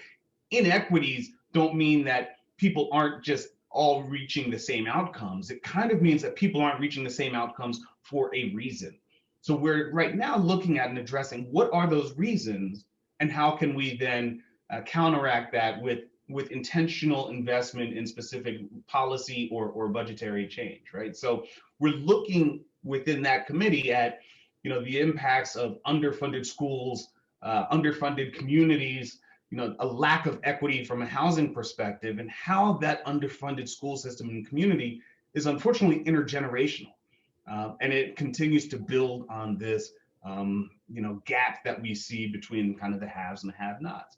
[SPEAKER 13] inequities don't mean that people aren't just all reaching the same outcomes. It kind of means that people aren't reaching the same outcomes for a reason. So we're right now looking at and addressing what are those reasons and how can we then counteract that with intentional investment in specific policy or budgetary change, right? So we're looking within that committee at, you know, the impacts of underfunded schools, underfunded communities, you know, a lack of equity from a housing perspective, and how that underfunded school system and community is unfortunately intergenerational. And it continues to build on this, you know, gap that we see between kind of the haves and the have-nots.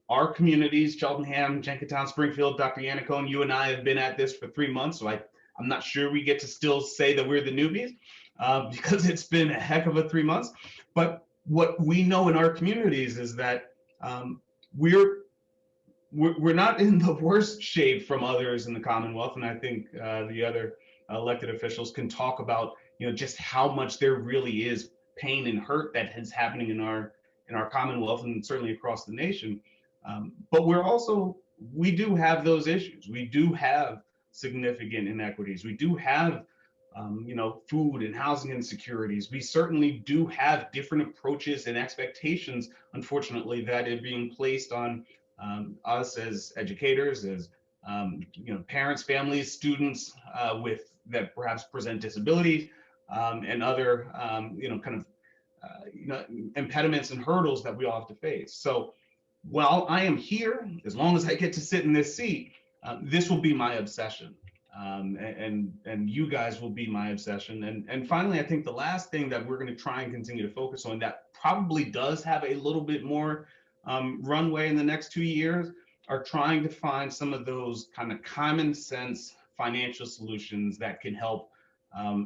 [SPEAKER 13] Our communities, Cheltenham, Jenkintown, Springfield, Dr. Yannicone, you and I have been at this for 3 months, so I'm not sure we get to still say that we're the newbies because it's been a heck of a 3 months. But what we know in our communities is that we're not in the worst shape from others in the Commonwealth, and I think the other elected officials can talk about, you know, just how much there really is pain and hurt that is happening in our Commonwealth and certainly across the nation. But we do have those issues. We do have significant inequities. We do have, you know, food and housing insecurities. We certainly do have different approaches and expectations, unfortunately, that are being placed on us as educators, as you know, parents, families, students that perhaps present disabilities and other, you know, kind of, you know, impediments and hurdles that we all have to face. So while I am here, as long as I get to sit in this seat, this will be my obsession. And you guys will be my obsession. And finally, I think the last thing that we're going to try and continue to focus on that probably does have a little bit more runway in the next 2 years are trying to find some of those kind of common sense financial solutions that can help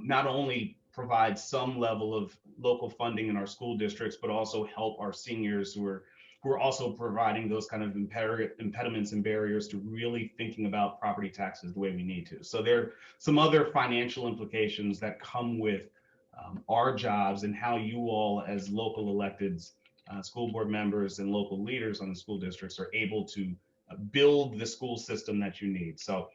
[SPEAKER 13] not only provide some level of local funding in our school districts, but also help our seniors who are also providing those kind of impediments and barriers to really thinking about property taxes the way we need to. So there are some other financial implications that come with our jobs and how you all as local electeds, school board members and local leaders on the school districts are able to build the school system that you need. So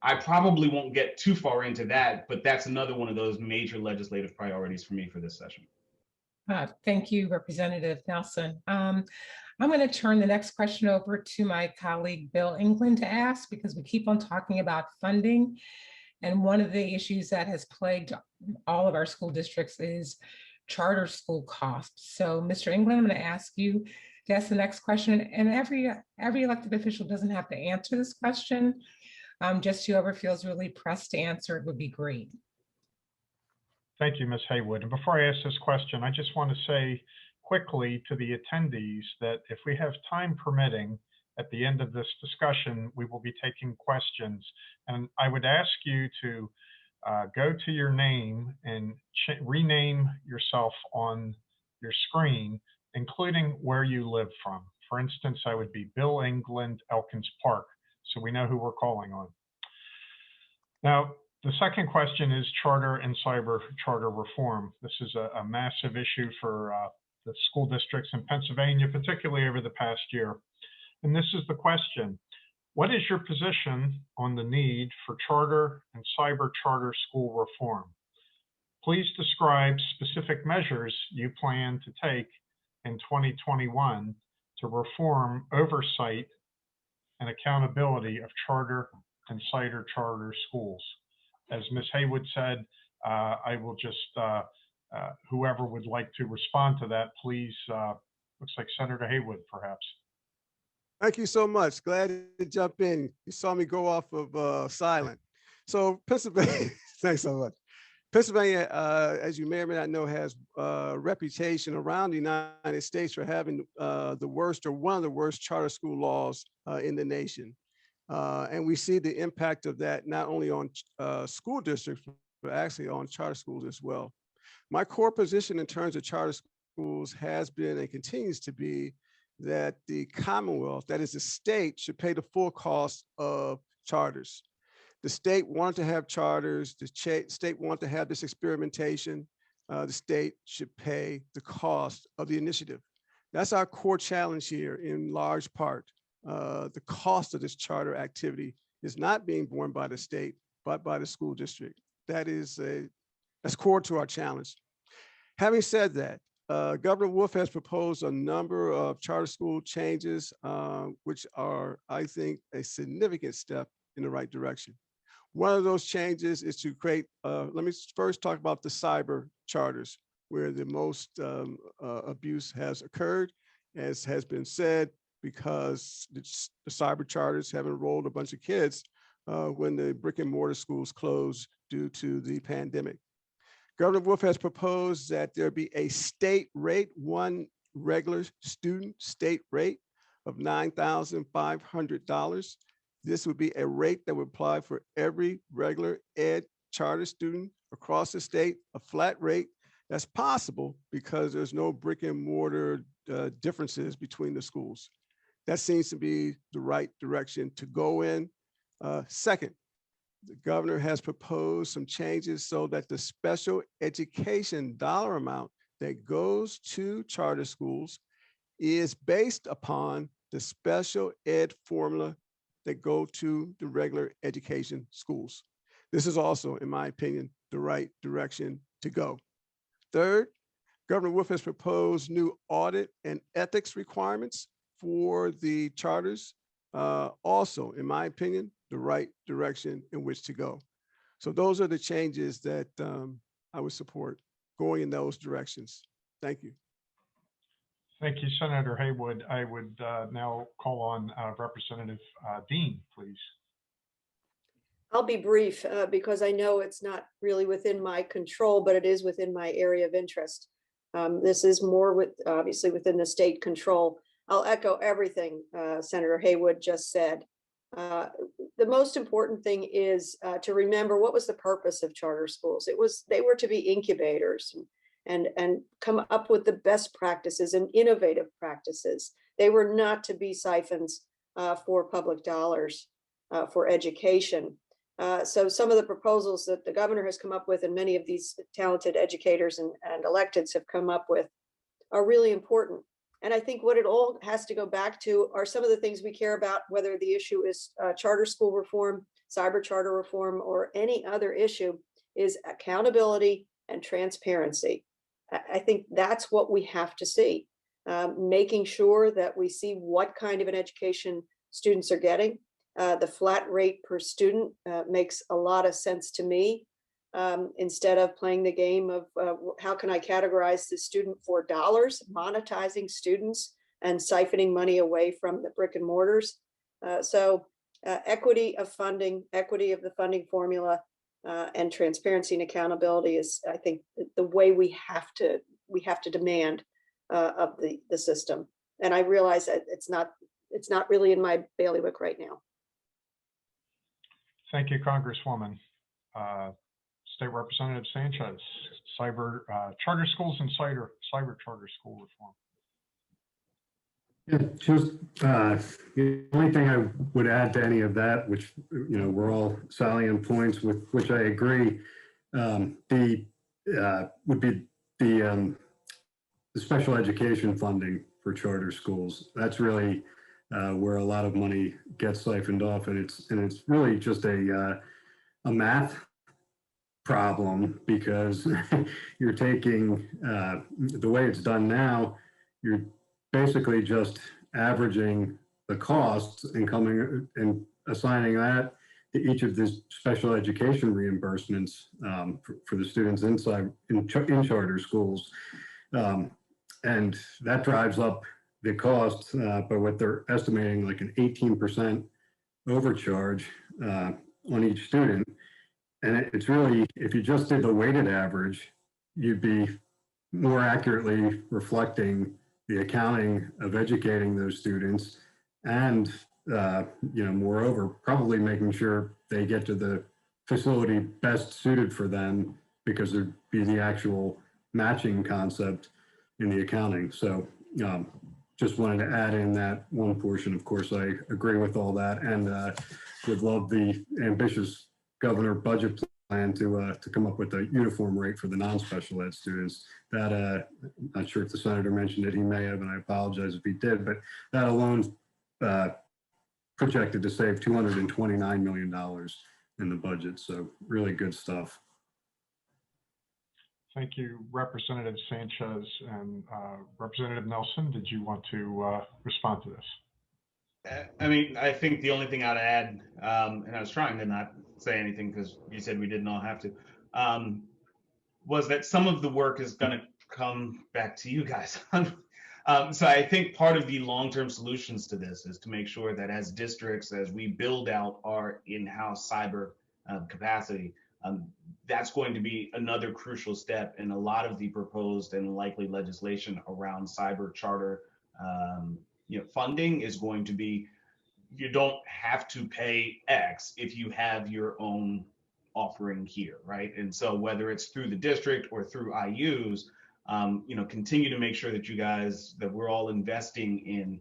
[SPEAKER 13] I probably won't get too far into that, but that's another one of those major legislative priorities for me for this session.
[SPEAKER 2] Thank you, Representative Nelson. I'm going to turn the next question over to my colleague, Bill England, to ask, because we keep on talking about funding. And one of the issues that has plagued all of our school districts is charter school costs. So Mr. England, I'm going to ask you to ask the next question. And every elected official doesn't have to answer this question. Just whoever feels really pressed to answer it would be great.
[SPEAKER 3] Thank you, Ms. Haywood. And before I ask this question, I just want to say quickly to the attendees that if we have time permitting, at the end of this discussion, we will be taking questions. And I would ask you to go to your name and rename yourself on your screen, including where you live from. For instance, I would be Bill England, Elkins Park, so we know who we're calling on. Now, the second question is charter and cyber charter reform. This is a massive issue for the school districts in Pennsylvania, particularly over the past year. And this is the question: what is your position on the need for charter and cyber charter school reform? Please describe specific measures you plan to take in 2021 to reform oversight and accountability of charter and cyber charter schools. As Ms. Haywood said, I will just, whoever would like to respond to that, please, looks like Senator Haywood, perhaps.
[SPEAKER 9] Thank you so much. Glad to jump in. You saw me go off of silent. So Pennsylvania, thanks so much. Pennsylvania, as you may or may not know, has a reputation around the United States for having the worst or one of the worst charter school laws in the nation. And we see the impact of that not only on school districts, but actually on charter schools as well. My core position in terms of charter schools has been and continues to be that the Commonwealth, that is the state, should pay the full cost of charters. The state wanted to have charters, the state wanted to have this experimentation. The state should pay the cost of the initiative. That's our core challenge here in large part. The cost of this charter activity is not being borne by the state, but by the school district. That's core to our challenge. Having said that, Governor Wolf has proposed a number of charter school changes, which are, I think, a significant step in the right direction. One of those changes is to create, let me first talk about the cyber charters, where the most abuse has occurred, as has been said, because the cyber charters have enrolled a bunch of kids when the brick and mortar schools closed due to the pandemic. Governor Wolf has proposed that there be a state rate, one regular student state rate of $9,500. This would be a rate that would apply for every regular ed charter student across the state, a flat rate. That's possible because there's no brick and mortar differences between the schools. That seems to be the right direction to go in. Second, the governor has proposed some changes so that the special education dollar amount that goes to charter schools is based upon the special ed formula that go to the regular education schools. This is also, in my opinion, the right direction to go. Third, Governor Wolf has proposed new audit and ethics requirements for the charters. Also, in my opinion, the right direction in which to go. So those are the changes that I would support going in those directions. Thank you.
[SPEAKER 3] Thank you, Senator Haywood. I would now call on Representative Dean, please.
[SPEAKER 11] I'll be brief because I know it's not really within my control, but it is within my area of interest. This is more obviously within the state control. I'll echo everything Senator Haywood just said. The most important thing is to remember what was the purpose of charter schools. They were to be incubators and come up with the best practices and innovative practices. They were not to be siphons for public dollars for education. So some of the proposals that the governor has come up with and many of these talented educators and electeds have come up with are really important. And I think what it all has to go back to are some of the things we care about, whether the issue is charter school reform, cyber charter reform, or any other issue, is accountability and transparency. I think that's what we have to see. making sure that we see what kind of an education students are getting. The flat rate per student makes a lot of sense to me. Instead of playing the game of how can I categorize the student for dollars, monetizing students and siphoning money away from the brick and mortars. So equity of funding, equity of the funding formula, and transparency and accountability is, I think, the way we have to demand of the system. And I realize that it's not really in my bailiwick right now.
[SPEAKER 3] Thank you, Congresswoman. State Representative Sanchez, cyber charter schools and cyber charter school reform.
[SPEAKER 12] Yeah, just the only thing I would add to any of that, which we're all salient points with which I agree, would be the special education funding for charter schools. That's really where a lot of money gets siphoned off, and it's really just a math problem, because you're taking the way it's done now, you're basically just averaging the costs and coming and assigning that to each of the special education reimbursements for the students in charter schools, and that drives up the cost by what they're estimating, like an 18% overcharge on each student. And it's really, if you just did the weighted average, you'd be more accurately reflecting the accounting of educating those students, and moreover, probably making sure they get to the facility best suited for them, because there'd be the actual matching concept in the accounting. So just wanted to add in that one portion. Of course, I agree with all that, and would love the ambitious governor budget plan to come up with a uniform rate for the non-special ed students. That I'm not sure if the senator mentioned it, he may have, and I apologize if he did, but that alone projected to save $229 million in the budget. So really good stuff.
[SPEAKER 3] Thank you, Representative Sanchez. And Representative Nelson, did you want to respond to this?
[SPEAKER 13] I mean, I think the only thing I'd add, and I was trying to not say anything because you said we didn't all have to, was that some of the work is going to come back to you guys. So I think part of the long-term solutions to this is to make sure that as districts, as we build out our in-house cyber capacity, that's going to be another crucial step in a lot of the proposed and likely legislation around cyber charter. Funding is going to be, you don't have to pay X if you have your own offering here, right? And so whether it's through the district or through IUs, continue to make sure that that we're all investing in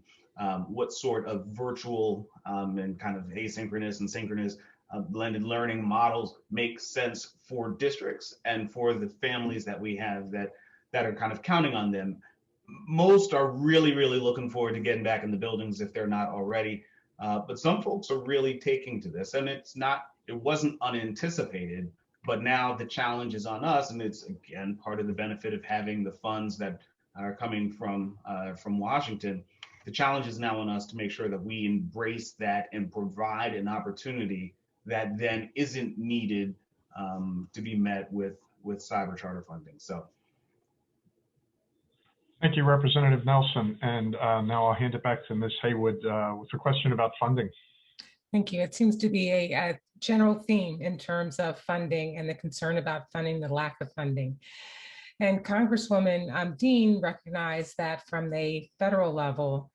[SPEAKER 13] what sort of virtual and kind of asynchronous and synchronous blended learning models make sense for districts and for the families that we have that are kind of counting on them. Most are really, really looking forward to getting back in the buildings if they're not already. But some folks are really taking to this, and it wasn't unanticipated, but now the challenge is on us. And it's, again, part of the benefit of having the funds that are coming from Washington. The challenge is now on us to make sure that we embrace that and provide an opportunity that then isn't needed to be met with cyber charter funding. So.
[SPEAKER 3] Thank you, Representative Nelson. And now I'll hand it back to Ms. Haywood with a question about funding.
[SPEAKER 2] Thank you. It seems to be a general theme in terms of funding and the concern about funding, the lack of funding. And Congresswoman Dean recognized that from the federal level,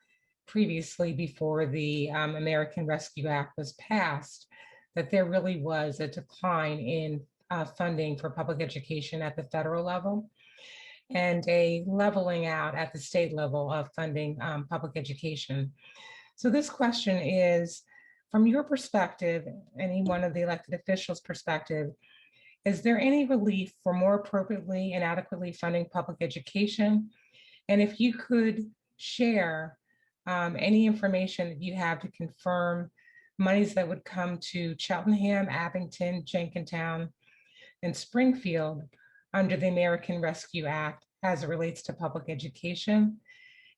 [SPEAKER 2] previously before the American Rescue Act was passed, that there really was a decline in funding for public education at the federal level, and a leveling out at the state level of funding public education. So this question is, from your perspective, any one of the elected officials' perspective, is there any relief for more appropriately and adequately funding public education? And if you could share any information that you have to confirm monies that would come to Cheltenham, Abington, Jenkintown, and Springfield under the American Rescue Act as it relates to public education.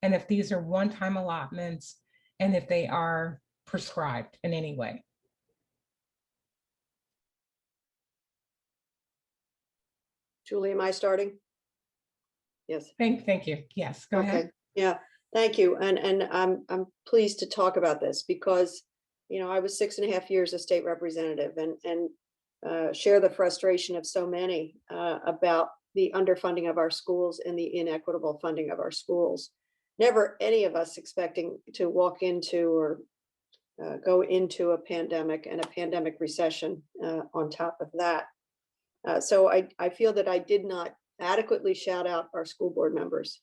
[SPEAKER 2] and if these are one-time allotments, and if they are prescribed in any way.
[SPEAKER 11] Julie, am I starting? Yes.
[SPEAKER 2] Thank you. Yes, go ahead.
[SPEAKER 11] Okay. Yeah, thank you. And I'm pleased to talk about this because, you know, I was 6.5 years a state representative and share the frustration of so many about the underfunding of our schools and the inequitable funding of our schools. Never any of us expecting to walk into or go into a pandemic and a pandemic recession on top of that. So I feel that I did not adequately shout out our school board members.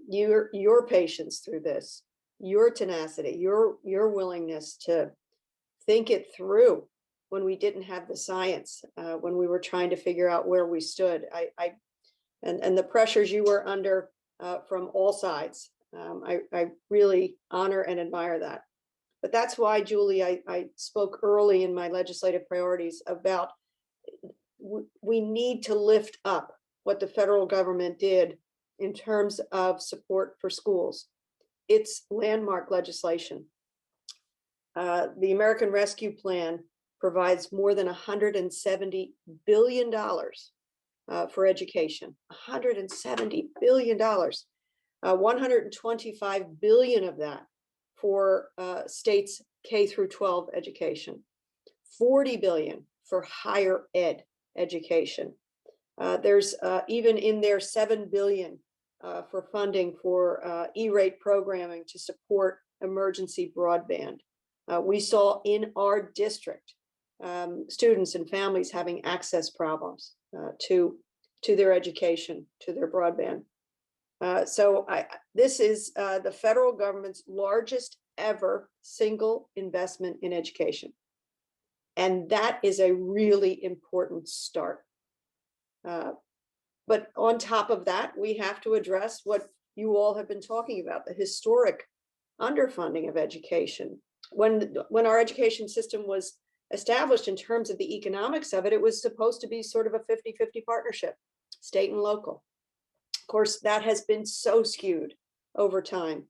[SPEAKER 11] Your patience through this, your tenacity, your willingness to think it through when we didn't have the science, when we were trying to figure out where we stood. And the pressures you were under from all sides. I really honor and admire that. But that's why, Julie, I spoke early in my legislative priorities about we need to lift up what the federal government did in terms of support for schools. It's landmark legislation. The American Rescue Plan provides more than $170 billion for education. $170 billion. 125 billion of that for states K through 12 education. 40 billion for higher ed education. There's even in there 7 billion for funding for E-rate programming to support emergency broadband. We saw in our district students and families having access problems to their education, to their broadband. So this is the federal government's largest ever single investment in education. And that is a really important start. But on top of that, we have to address what you all have been talking about, the historic underfunding of education. When our education system was established in terms of the economics of it, it was supposed to be sort of a 50-50 partnership, state and local. Of course, that has been so skewed over time.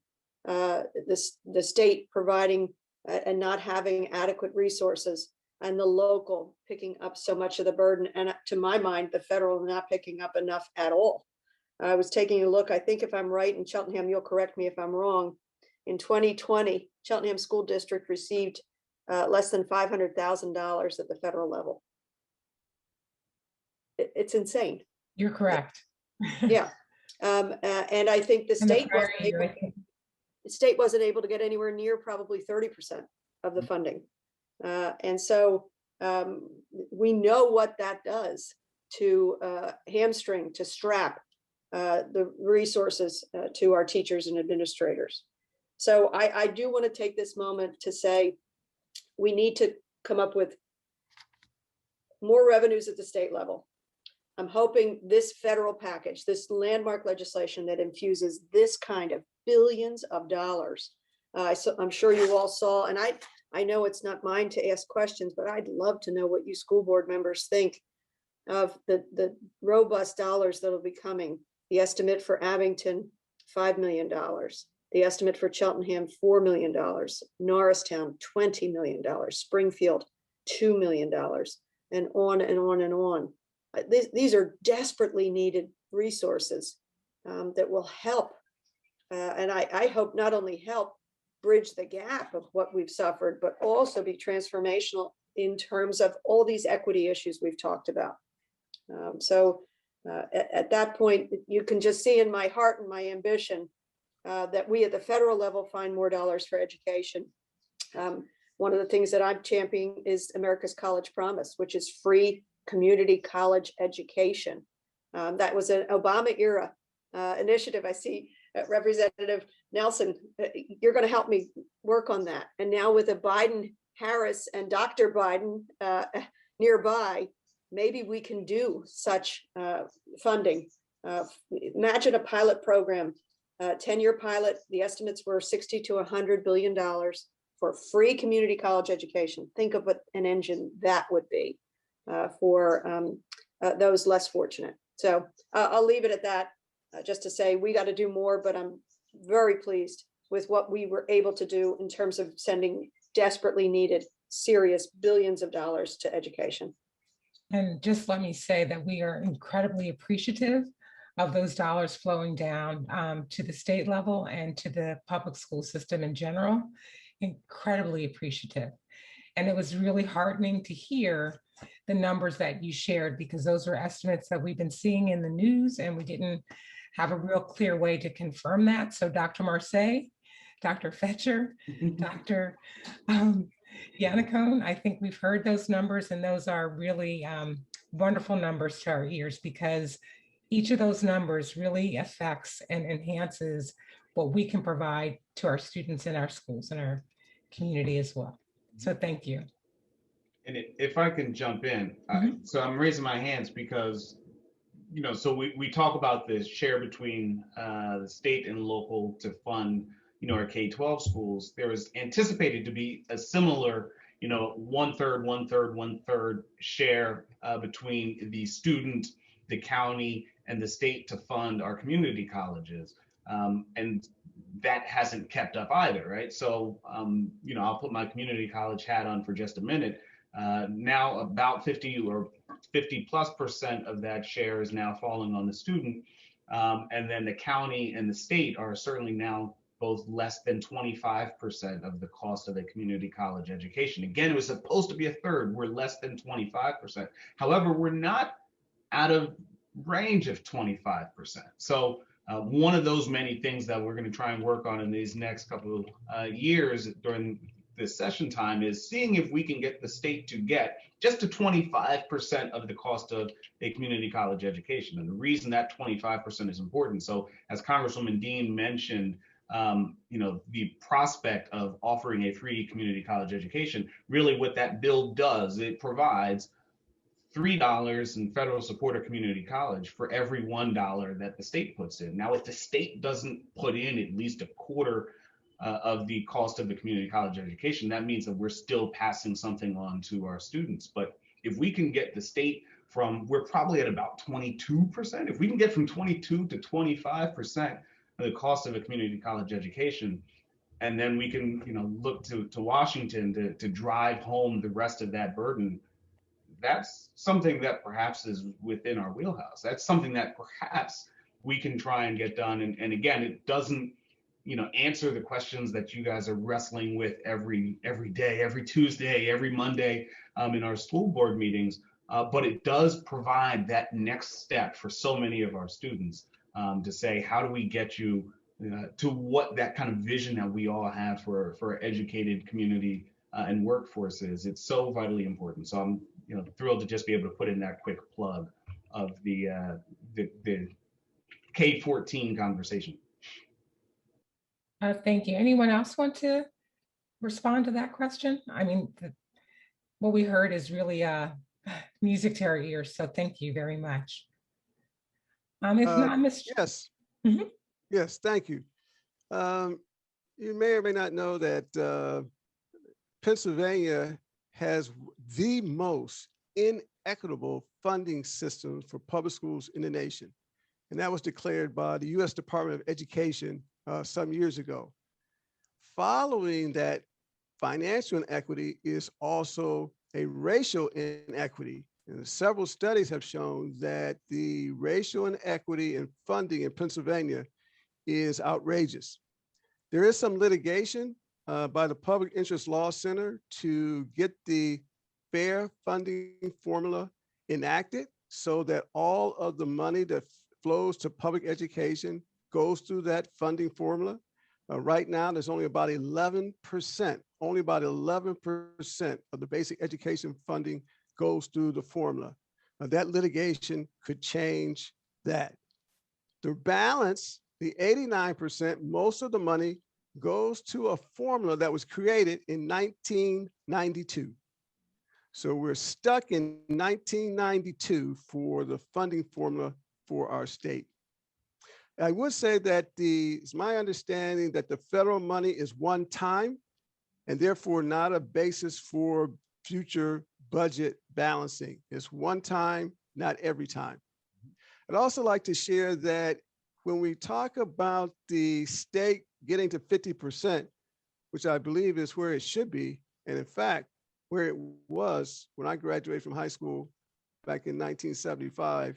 [SPEAKER 11] The state providing and not having adequate resources, and the local picking up so much of the burden. And to my mind, the federal not picking up enough at all. I was taking a look, I think if I'm right, in Cheltenham, you'll correct me if I'm wrong. In 2020, Cheltenham School District received less than $500,000 at the federal level. It's insane.
[SPEAKER 2] You're correct.
[SPEAKER 11] Yeah. And I think the state wasn't able to get anywhere near probably 30% of the funding. And so we know what that does to hamstring, to strap the resources to our teachers and administrators. So I do want to take this moment to say we need to come up with more revenues at the state level. I'm hoping this federal package, this landmark legislation that infuses this kind of billions of dollars. So I'm sure you all saw, and I know it's not mine to ask questions, but I'd love to know what you school board members think of the robust dollars that will be coming. The estimate for Abington, $5 million. The estimate for Cheltenham, $4 million. Norristown, $20 million. Springfield, $2 million. And on and on and on. These are desperately needed resources that will help. And I hope not only help bridge the gap of what we've suffered, but also be transformational in terms of all these equity issues we've talked about. So at that point, you can just see in my heart and my ambition that we at the federal level find more dollars for education. One of the things that I'm championing is America's College Promise, which is free community college education. That was an Obama era initiative. I see Representative Nelson, you're going to help me work on that. And now with a Biden, Harris, and Dr. Biden nearby, maybe we can do such funding. Imagine a pilot program, 10-year pilot. The estimates were $60 to $100 billion for free community college education. Think of what an engine that would be for those less fortunate. So I'll leave it at that. Just to say we got to do more, but I'm very pleased with what we were able to do in terms of sending desperately needed, serious billions of dollars to education.
[SPEAKER 2] And just let me say that we are incredibly appreciative of those dollars flowing down to the state level and to the public school system in general. Incredibly appreciative. And it was really heartening to hear the numbers that you shared, because those are estimates that we've been seeing in the news, and we didn't have a real clear way to confirm that. So Dr. Marseille, Dr. Fecher, Dr. Yannicone, I think we've heard those numbers, and those are really wonderful numbers to our ears, because each of those numbers really affects and enhances what we can provide to our students in our schools and our community as well. So thank you.
[SPEAKER 13] And if I can jump in, so I'm raising my hands because, you know, so we talk about this share between the state and local to fund, you know, our K-12 schools. There was anticipated to be a similar, you know, 1/3, 1/3, 1/3 share between the student, the county, and the state to fund our community colleges. And that hasn't kept up either, right? So, you know, I'll put my community college hat on for just a minute. Now about 50 or 50+% of that share is now falling on the student. And then the county and the state are certainly now both less than 25% of the cost of a community college education. Again, it was supposed to be 1/3. We're less than 25%. However, we're not out of range of 25%. So one of those many things that we're going to try and work on in these next couple of years during this session time is seeing if we can get the state to get just to 25% of the cost of a community college education. And the reason that 25% is important, so as Congresswoman Dean mentioned, you know, the prospect of offering a free community college education, really what that bill does, it provides $3 in federal support of community college for every $1 that the state puts in. Now, if the state doesn't put in at least a quarter of the cost of the community college education, that means that we're still passing something on to our students. But if we can get the state from, we're probably at about 22%. If we can get from 22 to 25% of the cost of a community college education, and then we can, you know, look to Washington to drive home the rest of that burden, that's something that perhaps is within our wheelhouse. That's something that perhaps we can try and get done. And again, it doesn't, you know, answer the questions that you guys are wrestling with every day, every Tuesday, every Monday in our school board meetings. But it does provide that next step for so many of our students to say, how do we get you to what that kind of vision that we all have for educated community and workforce is. It's so vitally important. So I'm, you know, thrilled to just be able to put in that quick plug of the K-14 conversation.
[SPEAKER 2] Thank you. Anyone else want to respond to that question? I mean, what we heard is really music to our ears. So thank you very much. If not, Mr.
[SPEAKER 9] Yes.
[SPEAKER 2] Mm-hmm.
[SPEAKER 9] Yes, thank you. You may or may not know that Pennsylvania has the most inequitable funding system for public schools in the nation. And that was declared by the U.S. Department of Education some years ago. Following that financial inequity is also a racial inequity. And several studies have shown that the racial inequity in funding in Pennsylvania is outrageous. There is some litigation by the Public Interest Law Center to get the fair funding formula enacted so that all of the money that flows to public education goes through that funding formula. Right now, there's only about 11%, only about 11% of the basic education funding goes through the formula. That litigation could change that. The balance, the 89%, most of the money goes to a formula that was created in 1992. So we're stuck in 1992 for the funding formula for our state. I would say that it's my understanding that the federal money is one time and therefore not a basis for future budget balancing. It's one time, not every time. I'd also like to share that when we talk about the state getting to 50%, which I believe is where it should be, and in fact, where it was when I graduated from high school back in 1975,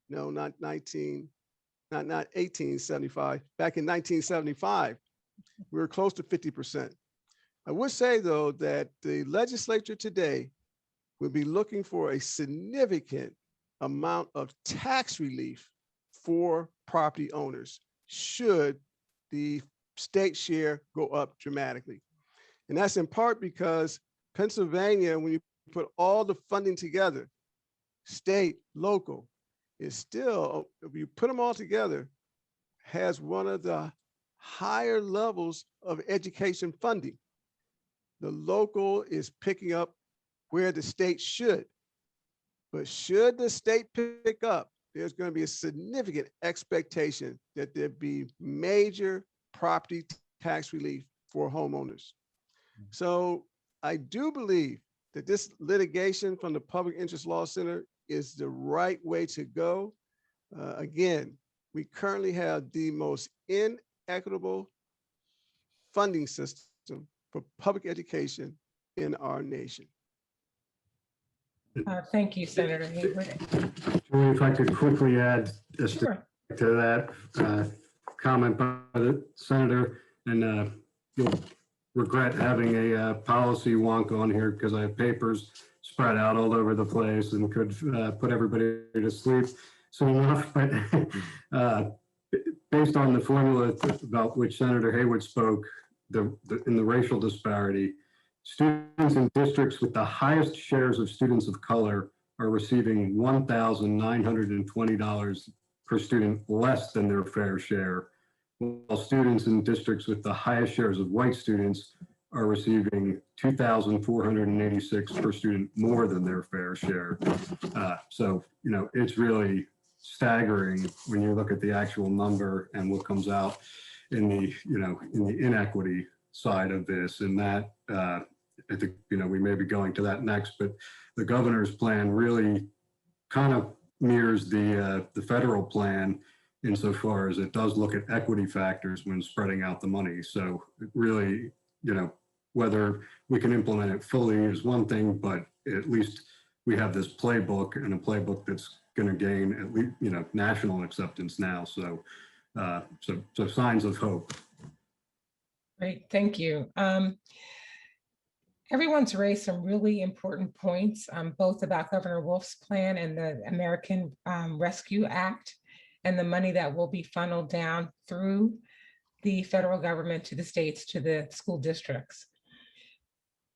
[SPEAKER 9] no, not 1875, back in 1975, we were close to 50%. I would say though that the legislature today would be looking for a significant amount of tax relief for property owners should the state share go up dramatically. And that's in part because Pennsylvania, when you put all the funding together, state, local, is still, if you put them all together, has one of the higher levels of education funding. The local is picking up where the state should. But should the state pick up, there's going to be a significant expectation that there be major property tax relief for homeowners. So I do believe that this litigation from the Public Interest Law Center is the right way to go. Again, we currently have the most inequitable funding system for public education in our nation.
[SPEAKER 2] Thank you, Senator Haywood.
[SPEAKER 12] Julie, if I could quickly add just
[SPEAKER 2] Sure.
[SPEAKER 12] to that comment by the senator, and you'll regret having a policy wonk on here because I have papers spread out all over the place and could put everybody to sleep soon enough. But based on the formula about which Senator Haywood spoke, in the racial disparity, students in districts with the highest shares of students of color are receiving $1,920 per student less than their fair share, while students in districts with the highest shares of white students are receiving $2,486 per student more than their fair share. So, it's really staggering when you look at the actual number and what comes out in the, in the inequity side of this. And that, I think, we may be going to that next, but the governor's plan really kind of mirrors the federal plan insofar as it does look at equity factors when spreading out the money. So it really, whether we can implement it fully is one thing, but at least we have this playbook, and a playbook that's going to gain at least, national acceptance now. So, so signs of hope.
[SPEAKER 2] Great, thank you. Everyone's raised some really important points, both about Governor Wolf's plan and the American Rescue Act, and the money that will be funneled down through the federal government to the states, to the school districts.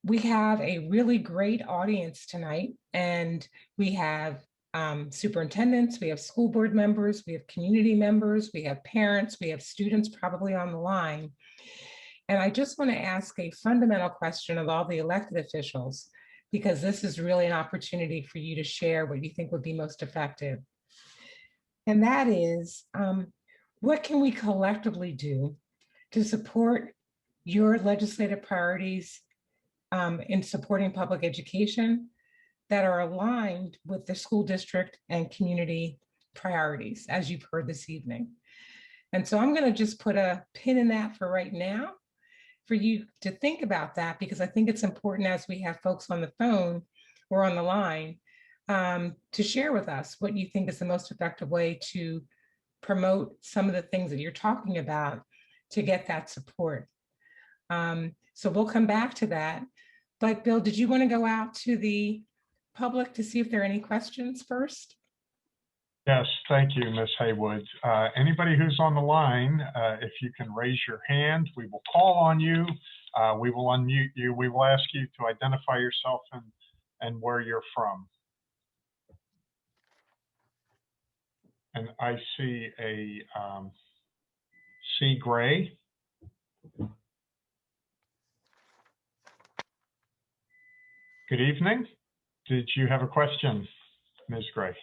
[SPEAKER 2] We have a really great audience tonight, and we have superintendents, we have school board members, we have community members, we have parents, we have students probably on the line. And I just want to ask a fundamental question of all the elected officials, because this is really an opportunity for you to share what you think would be most effective. And that is, what can we collectively do to support your legislative priorities in supporting public education that are aligned with the school district and community priorities, as you've heard this evening? And so I'm going to just put a pin in that for right now, for you to think about that, because I think it's important as we have folks on the phone or on the line to share with us what you think is the most effective way to promote some of the things that you're talking about to get that support. So we'll come back to that. But Bill, did you want to go out to the public to see if there are any questions first?
[SPEAKER 3] Yes, thank you, Ms. Haywood. Anybody who's on the line, if you can raise your hand, we will call on you. We will unmute you. We will ask you to identify yourself and where you're from. And I see a C. Gray. Good evening. Did you have a question, Ms. Gray?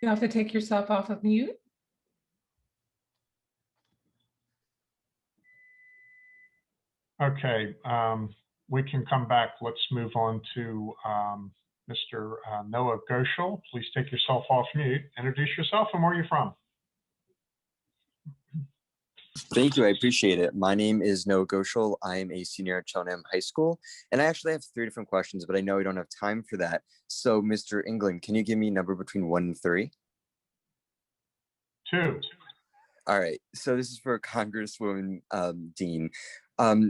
[SPEAKER 2] You have to take yourself off of mute.
[SPEAKER 3] Okay. we can come back. Let's move on to Mr. Noah Goschel. Please take yourself off mute. Introduce yourself and where you're from.
[SPEAKER 14] Thank you. I appreciate it. My name is Noah Goschel. I am a senior at Cheltenham High School, and I actually have 3 different questions, but I know we don't have time for that. So, Mr. England, can you give me a number between 1 and 3?
[SPEAKER 3] 2.
[SPEAKER 14] All right. So this is for Congresswoman Dean.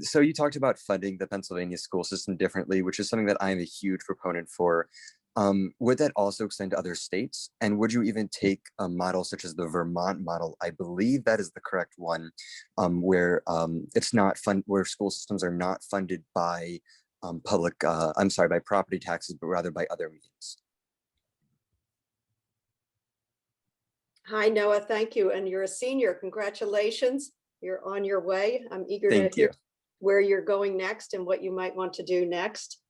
[SPEAKER 14] So you talked about funding the Pennsylvania school system differently, which is something that I'm a huge proponent for. Would that also extend to other states? And would you even take a model such as the Vermont model? I believe that is the correct one, where it's not where school systems are not funded by by property taxes, but rather by other means.
[SPEAKER 11] Hi, Noah. Thank you. And you're a senior. Congratulations. You're on your way. I'm eager to
[SPEAKER 14] Thank
[SPEAKER 11] hear
[SPEAKER 14] you.
[SPEAKER 11] where you're going next and what you might want to do next.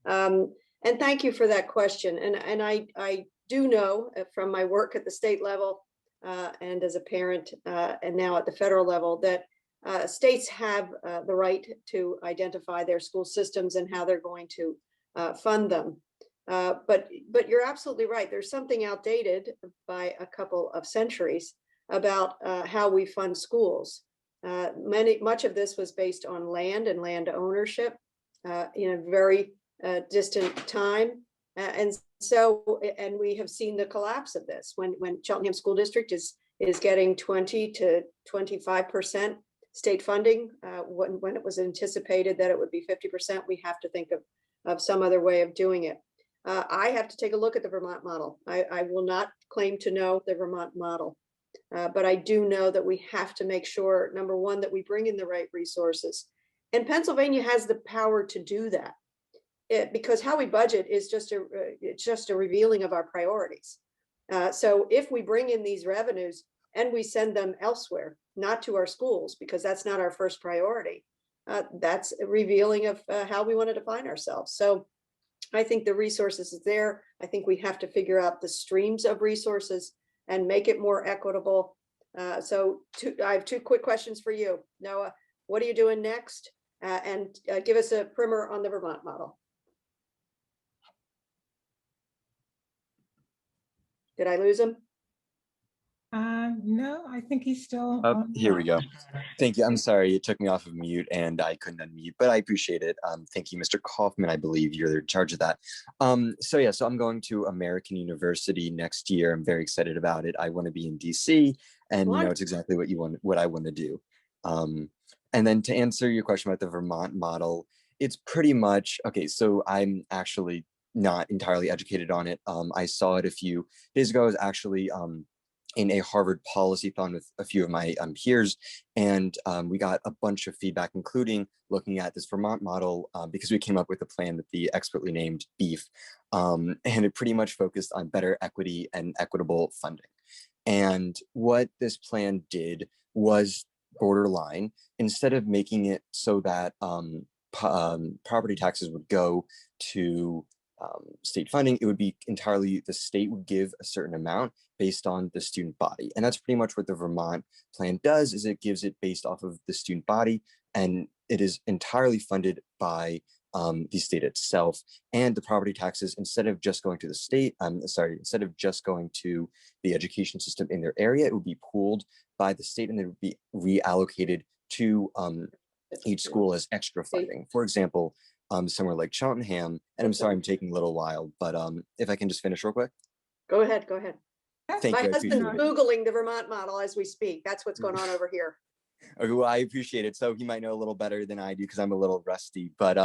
[SPEAKER 11] And thank you for that question. And I do know from my work at the state level and as a parent and now at the federal level that states have the right to identify their school systems and how they're going to fund them. But you're absolutely right. There's something outdated by a couple of centuries about how we fund schools. Much of this was based on land and land ownership in a very distant time. And we have seen the collapse of this when Cheltenham School District is getting 20 to 25% state funding, when it was anticipated that it would be 50%, we have to think of some other way of doing it. I have to take a look at the Vermont model. I will not claim to know the Vermont model, but I do know that we have to make sure, number one, that we bring in the right resources. And Pennsylvania has the power to do that. Because how we budget is just a revealing of our priorities. So if we bring in these revenues and we send them elsewhere, not to our schools, because that's not our first priority, that's a revealing of how we want to define ourselves. So I think the resources is there. I think we have to figure out the streams of resources and make it more equitable. I have 2 quick questions for you, Noah. What are you doing next? And give us a primer on the Vermont model. Did I lose him?
[SPEAKER 2] No, I think he's still.
[SPEAKER 14] Oh, here we go. Thank you. I'm sorry, it took me off of mute and I couldn't unmute, but I appreciate it. Thank you, Mr. Kaufman. I believe you're in charge of that. So I'm going to American University next year. I'm very excited about it. I want to be in DC, and you know, it's exactly what I want to do. And then to answer your question about the Vermont model, it's pretty much okay. So I'm actually not entirely educated on it. I saw it a few days ago. I was actually in a Harvard policy-thon with a few of my peers, and we got a bunch of feedback, including looking at this Vermont model because we came up with a plan that the expertly named BEEF, and it pretty much focused on better equity and equitable funding. And what this plan did was borderline. Instead of making it so that property taxes would go to state funding, it would be entirely the state would give a certain amount based on the student body. And that's pretty much what the Vermont plan does, is it gives it based off of the student body, and it is entirely funded by the state itself. And the property taxes, instead of just going to the state, instead of just going to the education system in their area, it would be pooled by the state and it would be reallocated to each school as extra funding. For example, somewhere like Cheltenham, and I'm sorry I'm taking a little while, but if I can just finish real quick.
[SPEAKER 11] Go ahead, go ahead.
[SPEAKER 14] Thank
[SPEAKER 11] My
[SPEAKER 14] you.
[SPEAKER 11] husband's Googling the Vermont model as we speak. That's what's going on over here.
[SPEAKER 14] Okay, well, I appreciate it. So he might know a little better than I do because I'm a little rusty. But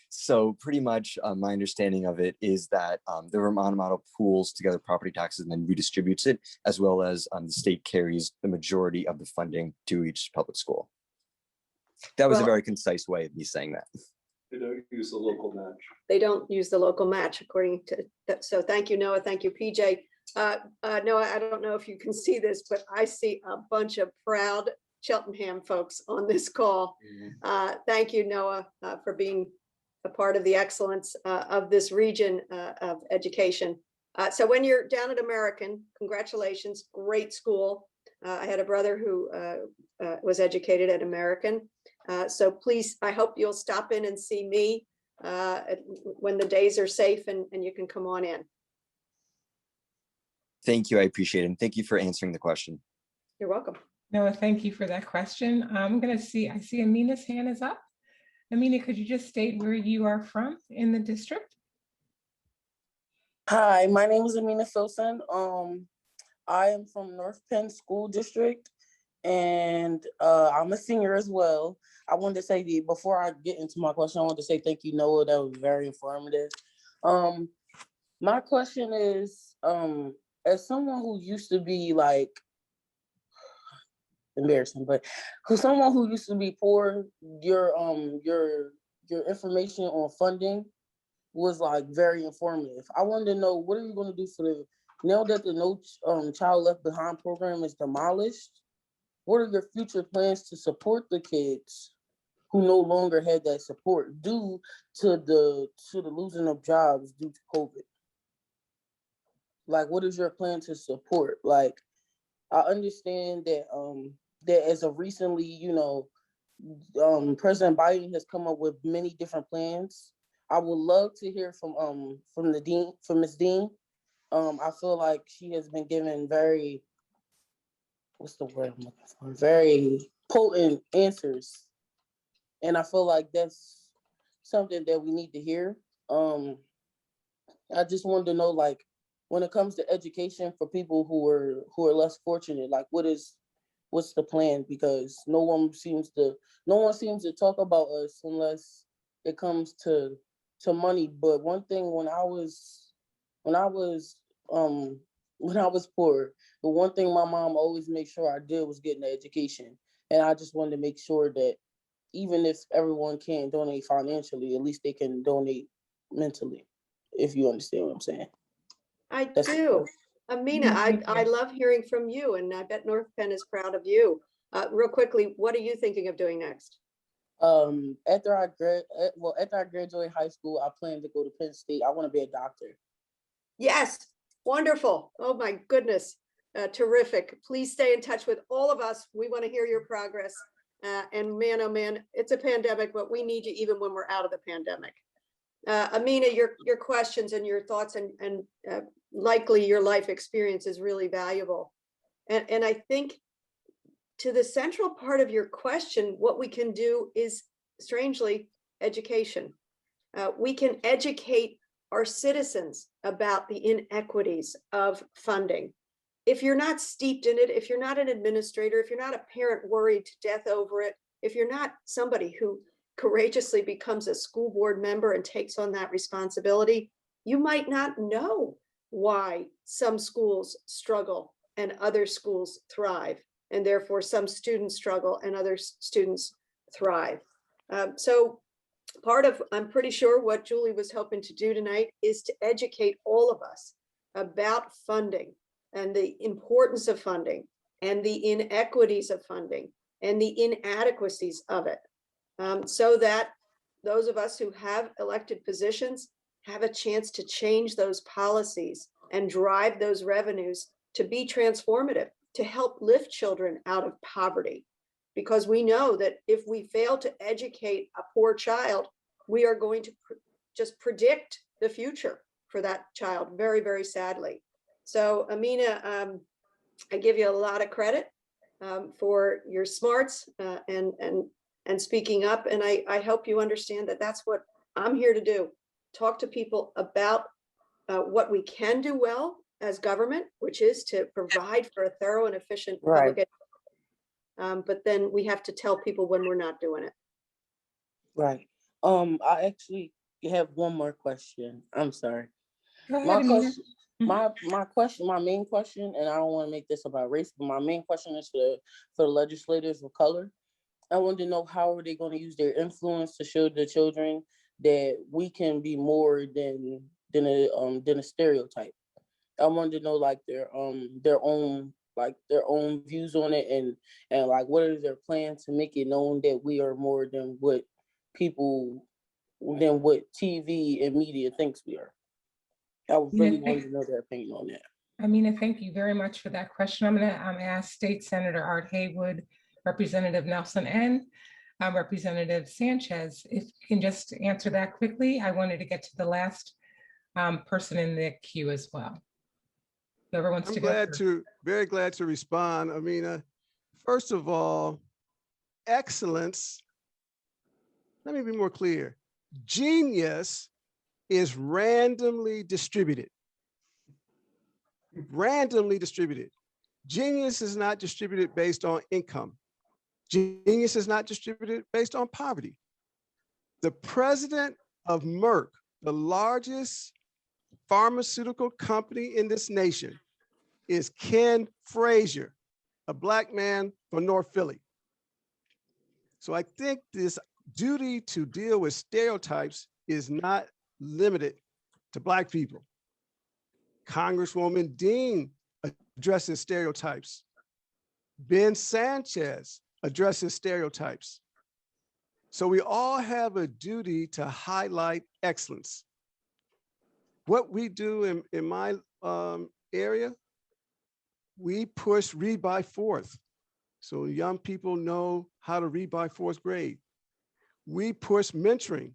[SPEAKER 14] so pretty much my understanding of it is that the Vermont model pools together property taxes and then redistributes it, as well as the state carries the majority of the funding to each public school. That was a very concise way of me saying that.
[SPEAKER 15] They don't use the local match.
[SPEAKER 11] They don't use the local match according to that. So thank you, Noah. Thank you, PJ. Noah, I don't know if you can see this, but I see a bunch of proud Cheltenham folks on this call. Thank you, Noah, for being a part of the excellence of this region of education. So when you're down at American, congratulations, great school. I had a brother who was educated at American. So please, I hope you'll stop in and see me when the days are safe and you can come on in.
[SPEAKER 14] Thank you. I appreciate it. And thank you for answering the question.
[SPEAKER 11] You're welcome.
[SPEAKER 2] No, thank you for that question. I see Amina's hand is up. Amina, could you just state where you are from in the district?
[SPEAKER 16] Hi, my name is Amina Filson. I am from North Penn School District, and I'm a senior as well. I wanted to say, before I get into my question, I want to say thank you, Noah. That was very informative. My question is, as someone who used to be like, embarrassing, but someone who used to be poor, your information on funding was like very informative. I wanted to know, what are you going to do for now that the No Child Left Behind program is demolished? What are your future plans to support the kids who no longer had that support due to the losing of jobs due to COVID? Like, what is your plan to support? Like, I understand that that as of recently, President Biden has come up with many different plans. I would love to hear from Ms. Dean. I feel like she has been given very, what's the word I'm looking for? Very potent answers. And I feel like that's something that we need to hear. I just wanted to know, like, when it comes to education for people who are less fortunate, like what's the plan? Because no one seems to talk about us unless it comes to money. But one thing, when I was poor, the one thing my mom always made sure I did was get an education. And I just wanted to make sure that even if everyone can't donate financially, at least they can donate mentally, if you understand what I'm saying.
[SPEAKER 11] I do. Amina, I love hearing from you, and I bet North Penn is proud of you. Real quickly, what are you thinking of doing next?
[SPEAKER 16] After I graduate high school, I plan to go to Penn State. I want to be a doctor.
[SPEAKER 11] Yes, wonderful. Oh my goodness, terrific. Please stay in touch with all of us. We want to hear your progress. And man, oh man, it's a pandemic, but we need you even when we're out of the pandemic. Amina, your questions and your thoughts and likely your life experience is really valuable. And I think to the central part of your question, what we can do is, strangely, education. We can educate our citizens about the inequities of funding. If you're not steeped in it, if you're not an administrator, if you're not a parent worried to death over it, if you're not somebody who courageously becomes a school board member and takes on that responsibility, you might not know why some schools struggle and other schools thrive, and therefore some students struggle and other students thrive. So part of, I'm pretty sure, what Julie was hoping to do tonight is to educate all of us about funding and the importance of funding and the inequities of funding and the inadequacies of it. So that those of us who have elected positions have a chance to change those policies and drive those revenues to be transformative, to help lift children out of poverty. Because we know that if we fail to educate a poor child, we are going to just predict the future for that child, very, very sadly. So Amina, I give you a lot of credit for your smarts and speaking up. And I hope you understand that that's what I'm here to do. Talk to people about what we can do well as government, which is to provide for a thorough and efficient public education. But then we have to tell people when we're not doing it.
[SPEAKER 16] Right. I actually have one more question. I'm sorry.
[SPEAKER 2] Go ahead, Amina.
[SPEAKER 16] My main question, and I don't want to make this about race, but my main question is for the legislators of color. I want to know, how are they going to use their influence to show the children that we can be more than a stereotype. I wanted to know, like, their own views on it, and like, what is their plan to make it known that we are more than what TV and media thinks we are. I really wanted to know their opinion on that.
[SPEAKER 2] Amina, thank you very much for that question. I'm going to ask State Senator Art Haywood, Representative Nelson N. Representative Sanchez, if you can just answer that quickly. I wanted to get to the last person in the queue as well. Whoever wants to go first.
[SPEAKER 9] Very glad to respond, Amina. First of all, excellence, let me be more clear. Genius is randomly distributed. Randomly distributed. Genius is not distributed based on income. Genius is not distributed based on poverty. The president of Merck, the largest pharmaceutical company in this nation, is Ken Frazier, a Black man from North Philly. So I think this duty to deal with stereotypes is not limited to Black people. Congresswoman Dean addresses stereotypes. Ben Sanchez addresses stereotypes. So we all have a duty to highlight excellence. What we do in my area, we push read by fourth. So young people know how to read by fourth grade. We push mentoring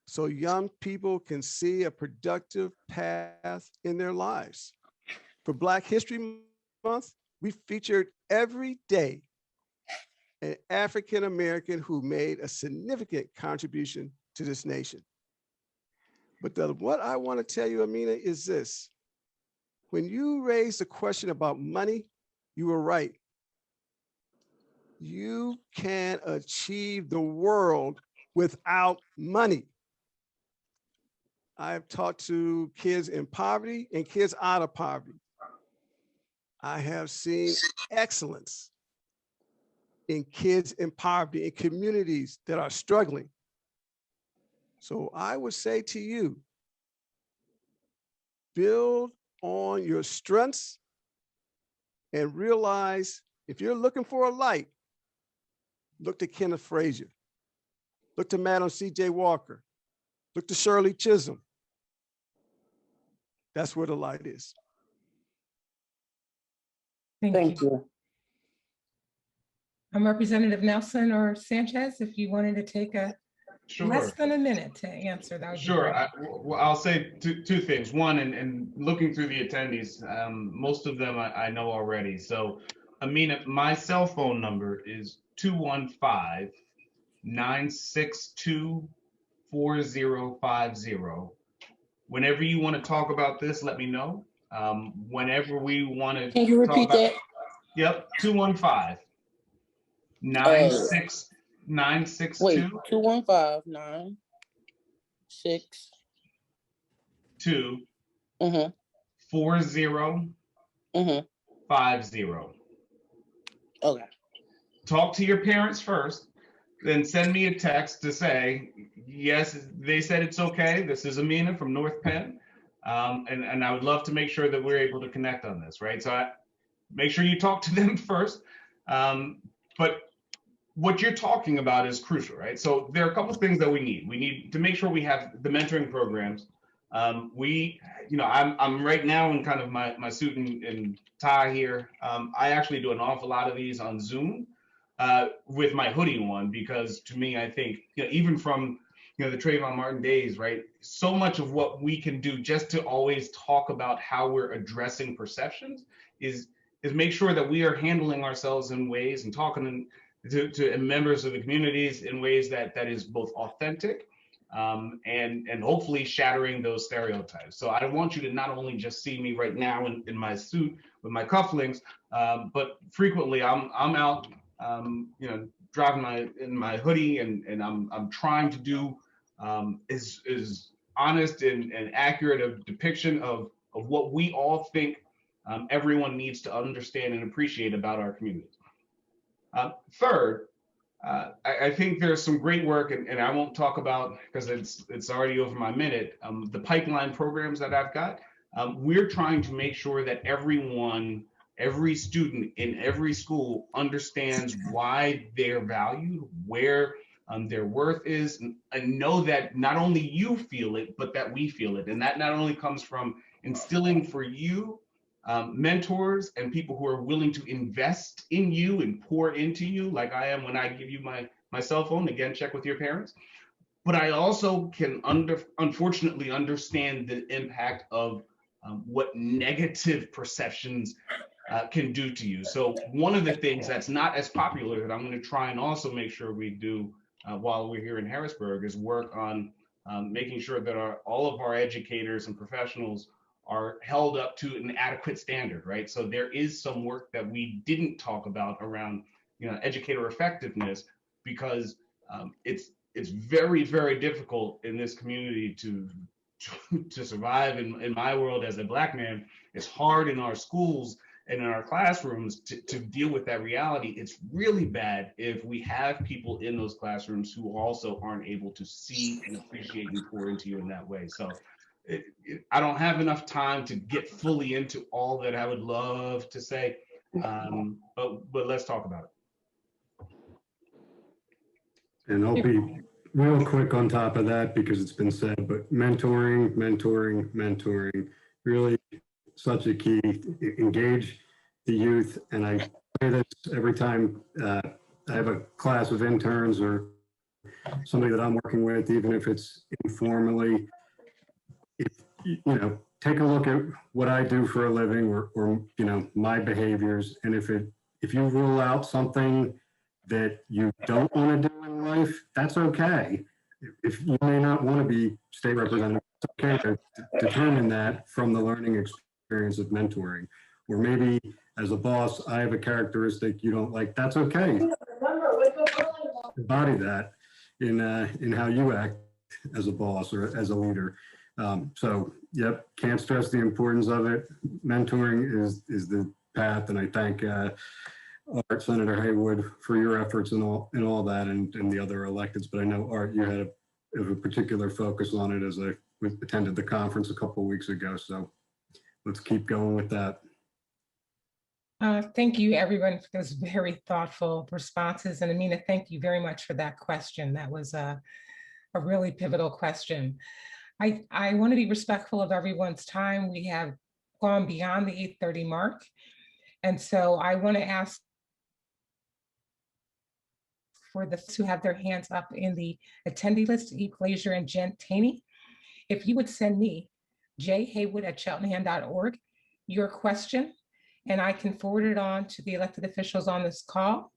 [SPEAKER 9] so young people can see a productive path in their lives. For Black History Month, we featured every day an African-American who made a significant contribution to this nation. But what I want to tell you, Amina, is this. When you raised the question about money, you were right. You can achieve the world without money. I've talked to kids in poverty and kids out of poverty. I have seen excellence in kids in poverty, in communities that are struggling. So I would say to you, build on your strengths and realize if you're looking for a light, look to Kenneth Frazier, look to Madam C.J. Walker, look to Shirley Chisholm. That's where the light is.
[SPEAKER 2] Thank you. Representative Nelson or Sanchez, if you wanted to take a less than a minute to answer, that would be great.
[SPEAKER 13] I'll say two things. One, and looking through the attendees, most of them I know already. So, Amina, my cell phone number is 215-962-4050. Whenever you want to talk about this, let me know. Whenever we want to
[SPEAKER 16] Can you repeat that?
[SPEAKER 13] Yep, 215-962.
[SPEAKER 16] Wait, 215-962.
[SPEAKER 13] 4050.
[SPEAKER 16] Okay.
[SPEAKER 13] Talk to your parents first, then send me a text to say, yes, they said it's okay. This is Amina from North Penn. And I would love to make sure that we're able to connect on this, right? So make sure you talk to them first. But what you're talking about is crucial, right? So there are a couple of things that we need. We need to make sure we have the mentoring programs. I'm right now in kind of my suit and tie here. I actually do an awful lot of these on Zoom with my hoodie on, because to me, I think, even from the Trayvon Martin days, right? So much of what we can do just to always talk about how we're addressing perceptions is make sure that we are handling ourselves in ways and talking to members of the communities in ways that is both authentic and hopefully shattering those stereotypes. So I want you to not only just see me right now in my suit with my cufflinks, but frequently I'm out, driving in my hoodie, and I'm trying to do is honest and accurate a depiction of what we all think everyone needs to understand and appreciate about our community. Third, I think there's some great work, and I won't talk about, because it's already over my minute, the pipeline programs that I've got. We're trying to make sure that every student in every school understands why they're valued, where their worth is, and know that not only you feel it, but that we feel it. And that not only comes from instilling for you mentors and people who are willing to invest in you and pour into you, like I am when I give you my my cell phone. Again, check with your parents. But I also can unfortunately understand the impact of what negative perceptions can do to you. So one of the things that's not as popular that I'm going to try and also make sure we do while we're here in Harrisburg is work on making sure that all of our educators and professionals are held up to an adequate standard, right? So there is some work that we didn't talk about around, educator effectiveness, because it's very, very difficult in this community to survive. In my world as a Black man, it's hard in our schools and in our classrooms to deal with that reality. It's really bad if we have people in those classrooms who also aren't able to see and appreciate and pour into you in that way. So I don't have enough time to get fully into all that I would love to say, but let's talk about it.
[SPEAKER 12] And I'll be real quick on top of that because it's been said, but mentoring, really such a key. Engage the youth. And I say this every time I have a class of interns or somebody that I'm working with, even if it's informally, take a look at what I do for a living or my behaviors. And if you rule out something that you don't want to do in life, that's okay. If you may not want to be state representative, it's okay to determine that from the learning experience of mentoring. Or maybe as a boss, I have a characteristic you don't like, that's okay. Embody that in how you act as a boss or as a leader. So, yep, can't stress the importance of it. Mentoring is the path, and I thank Art, Senator Haywood, for your efforts and all that, and the other electeds. But I know, Art, you had a particular focus on it as I attended the conference a couple of weeks ago. So let's keep going with that.
[SPEAKER 2] Thank you, everyone, for those very thoughtful responses. And Amina, thank you very much for that question. That was a really pivotal question. I want to be respectful of everyone's time. We have gone beyond the 8:30 mark. And so I want to ask for those who have their hands up in the attendee list, E. Glazier and Jen Taney, if you would send me, jhaywood@cheltenham.org, your question, and I can forward it on to the elected officials on this call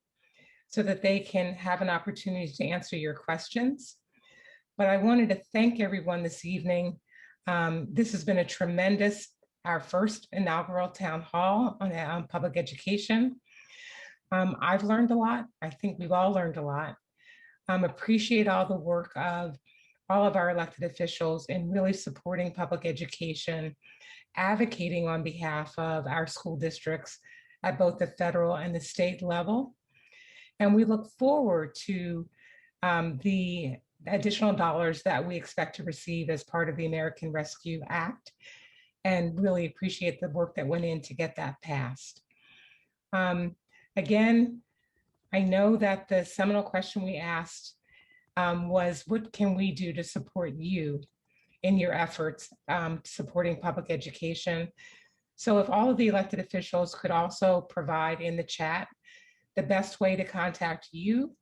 [SPEAKER 2] so that they can have an opportunity to answer your questions. But I wanted to thank everyone this evening. This has been our first inaugural town hall on public education. I've learned a lot. I think we've all learned a lot. Appreciate all the work of all of our elected officials in really supporting public education, advocating on behalf of our school districts at both the federal and the state level. And we look forward to the additional dollars that we expect to receive as part of the American Rescue Act, and really appreciate the work that went in to get that passed. Again, I know that the seminal question we asked was, what can we do to support you in your efforts supporting public education? So if all of the elected officials could also provide in the chat the best way to contact you,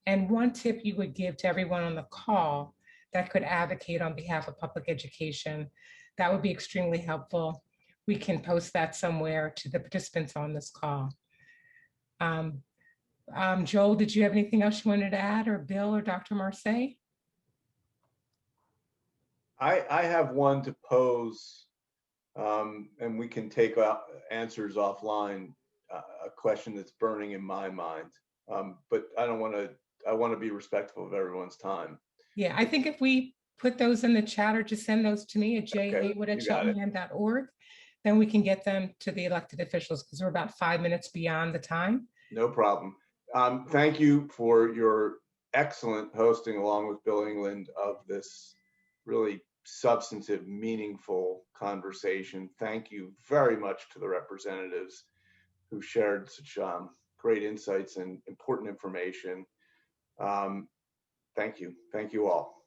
[SPEAKER 2] and one tip you would give to everyone on the call that could advocate on behalf of public education, that would be extremely helpful. We can post that somewhere to the participants on this call. Joel, did you have anything else you wanted to add, or Bill or Dr. Marseille?
[SPEAKER 1] I have one to pose, and we can take answers offline, a question that's burning in my mind. But I want to be respectful of everyone's time.
[SPEAKER 2] Yeah, I think if we put those in the chat or just send those to me at jhaywood@cheltenham.org, then we can get them to the elected officials, because we're about 5 minutes beyond the time.
[SPEAKER 1] No problem. Thank you for your excellent hosting, along with Bill England, of this really substantive, meaningful conversation. Thank you very much to the representatives who shared such great insights and important information. Thank you. Thank you all.